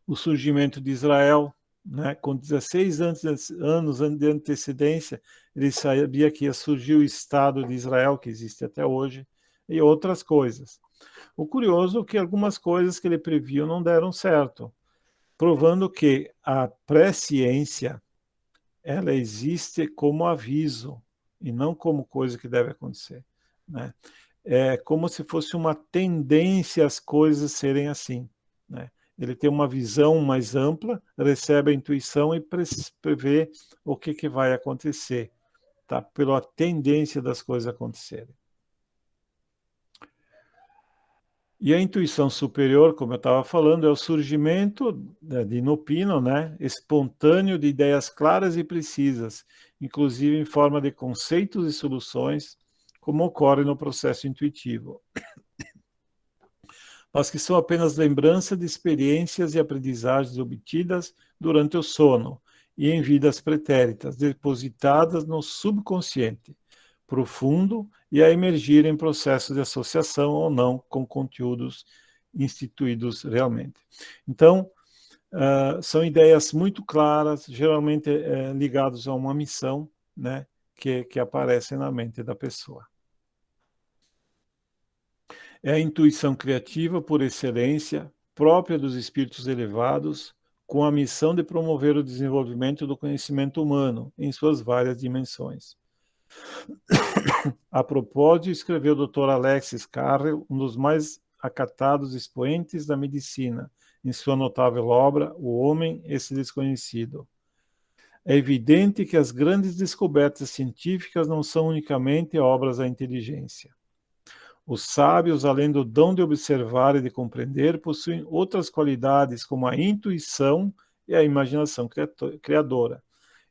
o surgimento de Israel, né? Com 16 anos de antecedência, ele sabia que ia surgir o Estado de Israel, que existe até hoje, e outras coisas. O curioso é que algumas coisas que ele previu não deram certo, provando que a presciência, ela existe como aviso, e não como coisa que deve acontecer, né? É como se fosse uma tendência às coisas serem assim, né? Ele tem uma visão mais ampla, recebe a intuição e prevê o que vai acontecer, tá? Pela tendência das coisas acontecerem. E a intuição superior, como eu estava falando, é o surgimento de inopino, né, espontâneo de ideias claras e precisas, inclusive em forma de conceitos e soluções, como ocorre no processo intuitivo, mas que são apenas lembrança de experiências e aprendizagens obtidas durante o sono e em vidas pretéritas, depositadas no subconsciente profundo e a emergir em processos de associação ou não com conteúdos instituídos realmente. Então, são ideias muito claras, geralmente ligadas a uma missão, né, que aparece na mente da pessoa. É a intuição criativa por excelência, própria dos espíritos elevados, com a missão de promover o desenvolvimento do conhecimento humano em suas várias dimensões. A propósito, escreveu o Dr. Alexis Carrel, um dos mais acatados expoentes da medicina, em sua notável obra O Homem, esse Desconhecido. É evidente que as grandes descobertas científicas não são unicamente obras da inteligência. Os sábios, além do dom de observar e de compreender, possuem outras qualidades, como a intuição e a imaginação criadora.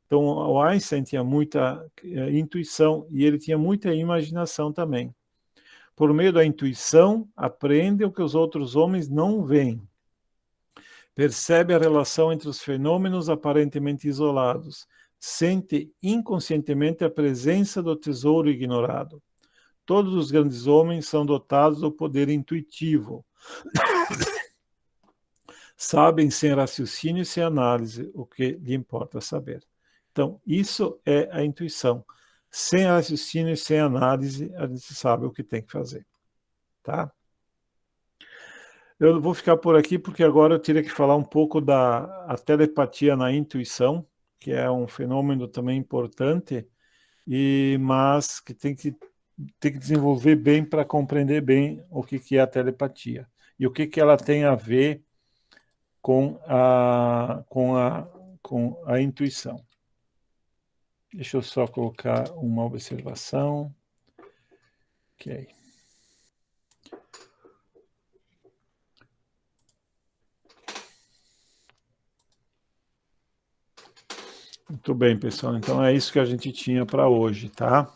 Então, o Einstein tinha muita intuição e ele tinha muita imaginação também. Por meio da intuição, aprende o que os outros homens não veem. Percebe a relação entre os fenômenos aparentemente isolados. Sente inconscientemente a presença do tesouro ignorado. Todos os grandes homens são dotados do poder intuitivo. Sabem sem raciocínio e sem análise o que lhe importa saber. Então, isso é a intuição. Sem raciocínio e sem análise, a gente sabe o que tem que fazer. Tá? Eu vou ficar por aqui porque agora eu teria que falar um pouco da telepatia na intuição, que é um fenômeno também importante, mas que tem que desenvolver bem para compreender bem o que é a telepatia e o que ela tem a ver com a intuição. Deixa eu só colocar uma observação. Ok. Muito bem, pessoal. Então é isso que a gente tinha para hoje, tá?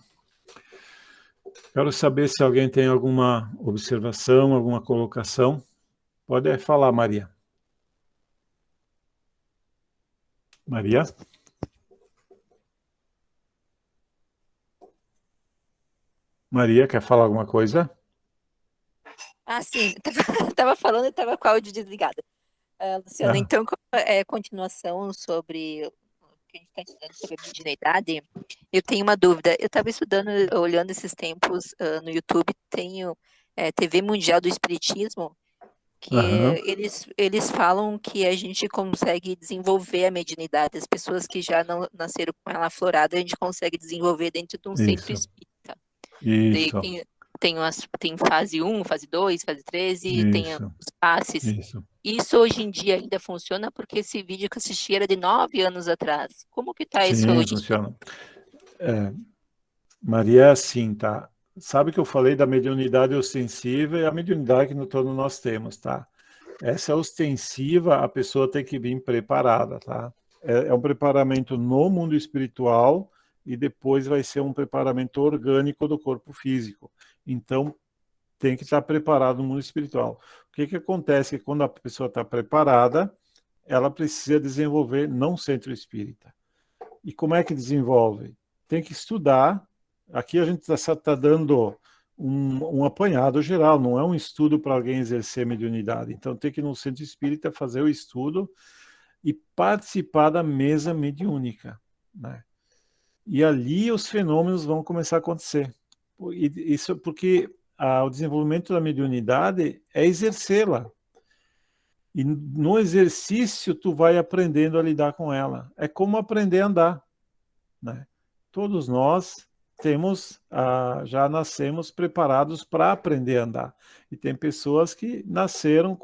Quero saber se alguém tem alguma observação, alguma colocação. Pode falar, Maria. Maria? Maria, quer falar alguma coisa? Ah, sim, estava falando e estava com o áudio desligado. Luciana, então, continuação sobre o que a gente está estudando sobre a mediunidade, eu tenho uma dúvida. Eu estava estudando, olhando esses tempos no YouTube, tenho TV Mundial do Espiritismo, que eles falam que a gente consegue desenvolver a mediunidade. As pessoas que já não nasceram com ela aflorada, a gente consegue desenvolver dentro de um centro espírita. Isso. Tem fase 1, fase 2, fase 13, tem os passes. Isso hoje em dia ainda funciona, porque esse vídeo que eu assisti era de 9 anos atrás. Como que tá isso hoje? Funciona. Maria, é assim, tá? Sabe que eu falei da mediunidade ostensiva e a mediunidade que todos nós temos, tá? Essa ostensiva, a pessoa tem que vir preparada, tá? É um preparamento no mundo espiritual e depois vai ser um preparamento orgânico do corpo físico. Então, tem que estar preparado no mundo espiritual. O que acontece? Que quando a pessoa está preparada, ela precisa desenvolver não centro espírita. E como é que desenvolve? Tem que estudar. Aqui a gente está dando um apanhado geral, não é um estudo para alguém exercer mediunidade. Então tem que ir no centro espírita fazer o estudo e participar da mesa mediúnica, né? E ali os fenômenos vão começar a acontecer. Isso porque o desenvolvimento da mediunidade é exercê-la. E no exercício tu vai aprendendo a lidar com ela. É como aprender a andar, né? Todos nós já nascemos preparados para aprender a andar. E tem pessoas que nasceram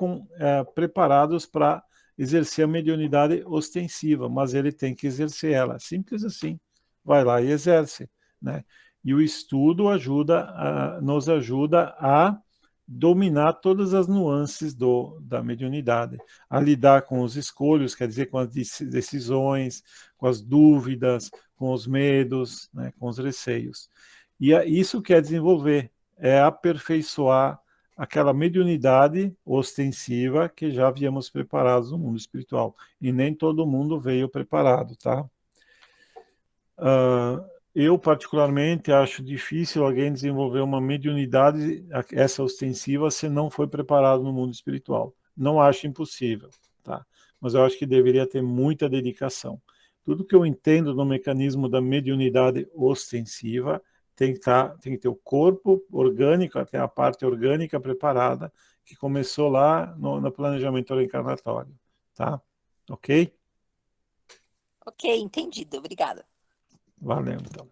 preparados para exercer a mediunidade ostensiva, mas ele tem que exercer ela. Simples assim. Vai lá e exerce, né? E o estudo nos ajuda a dominar todas as nuances da mediunidade, a lidar com os escolhos, quer dizer, com as decisões, com as dúvidas, com os medos, né, com os receios. E isso quer desenvolver, é aperfeiçoar aquela mediunidade ostensiva que já havíamos preparados no mundo espiritual. E nem todo mundo veio preparado, tá? Eu, particularmente, acho difícil alguém desenvolver uma mediunidade, essa ostensiva, se não foi preparado no mundo espiritual. Não acho impossível, tá? Mas eu acho que deveria ter muita dedicação. Tudo que eu entendo no mecanismo da mediunidade ostensiva tem que ter o corpo orgânico, até a parte orgânica preparada, que começou lá no planejamento reencarnatório, tá? Ok? Ok, entendido. Obrigada. Valeu, então.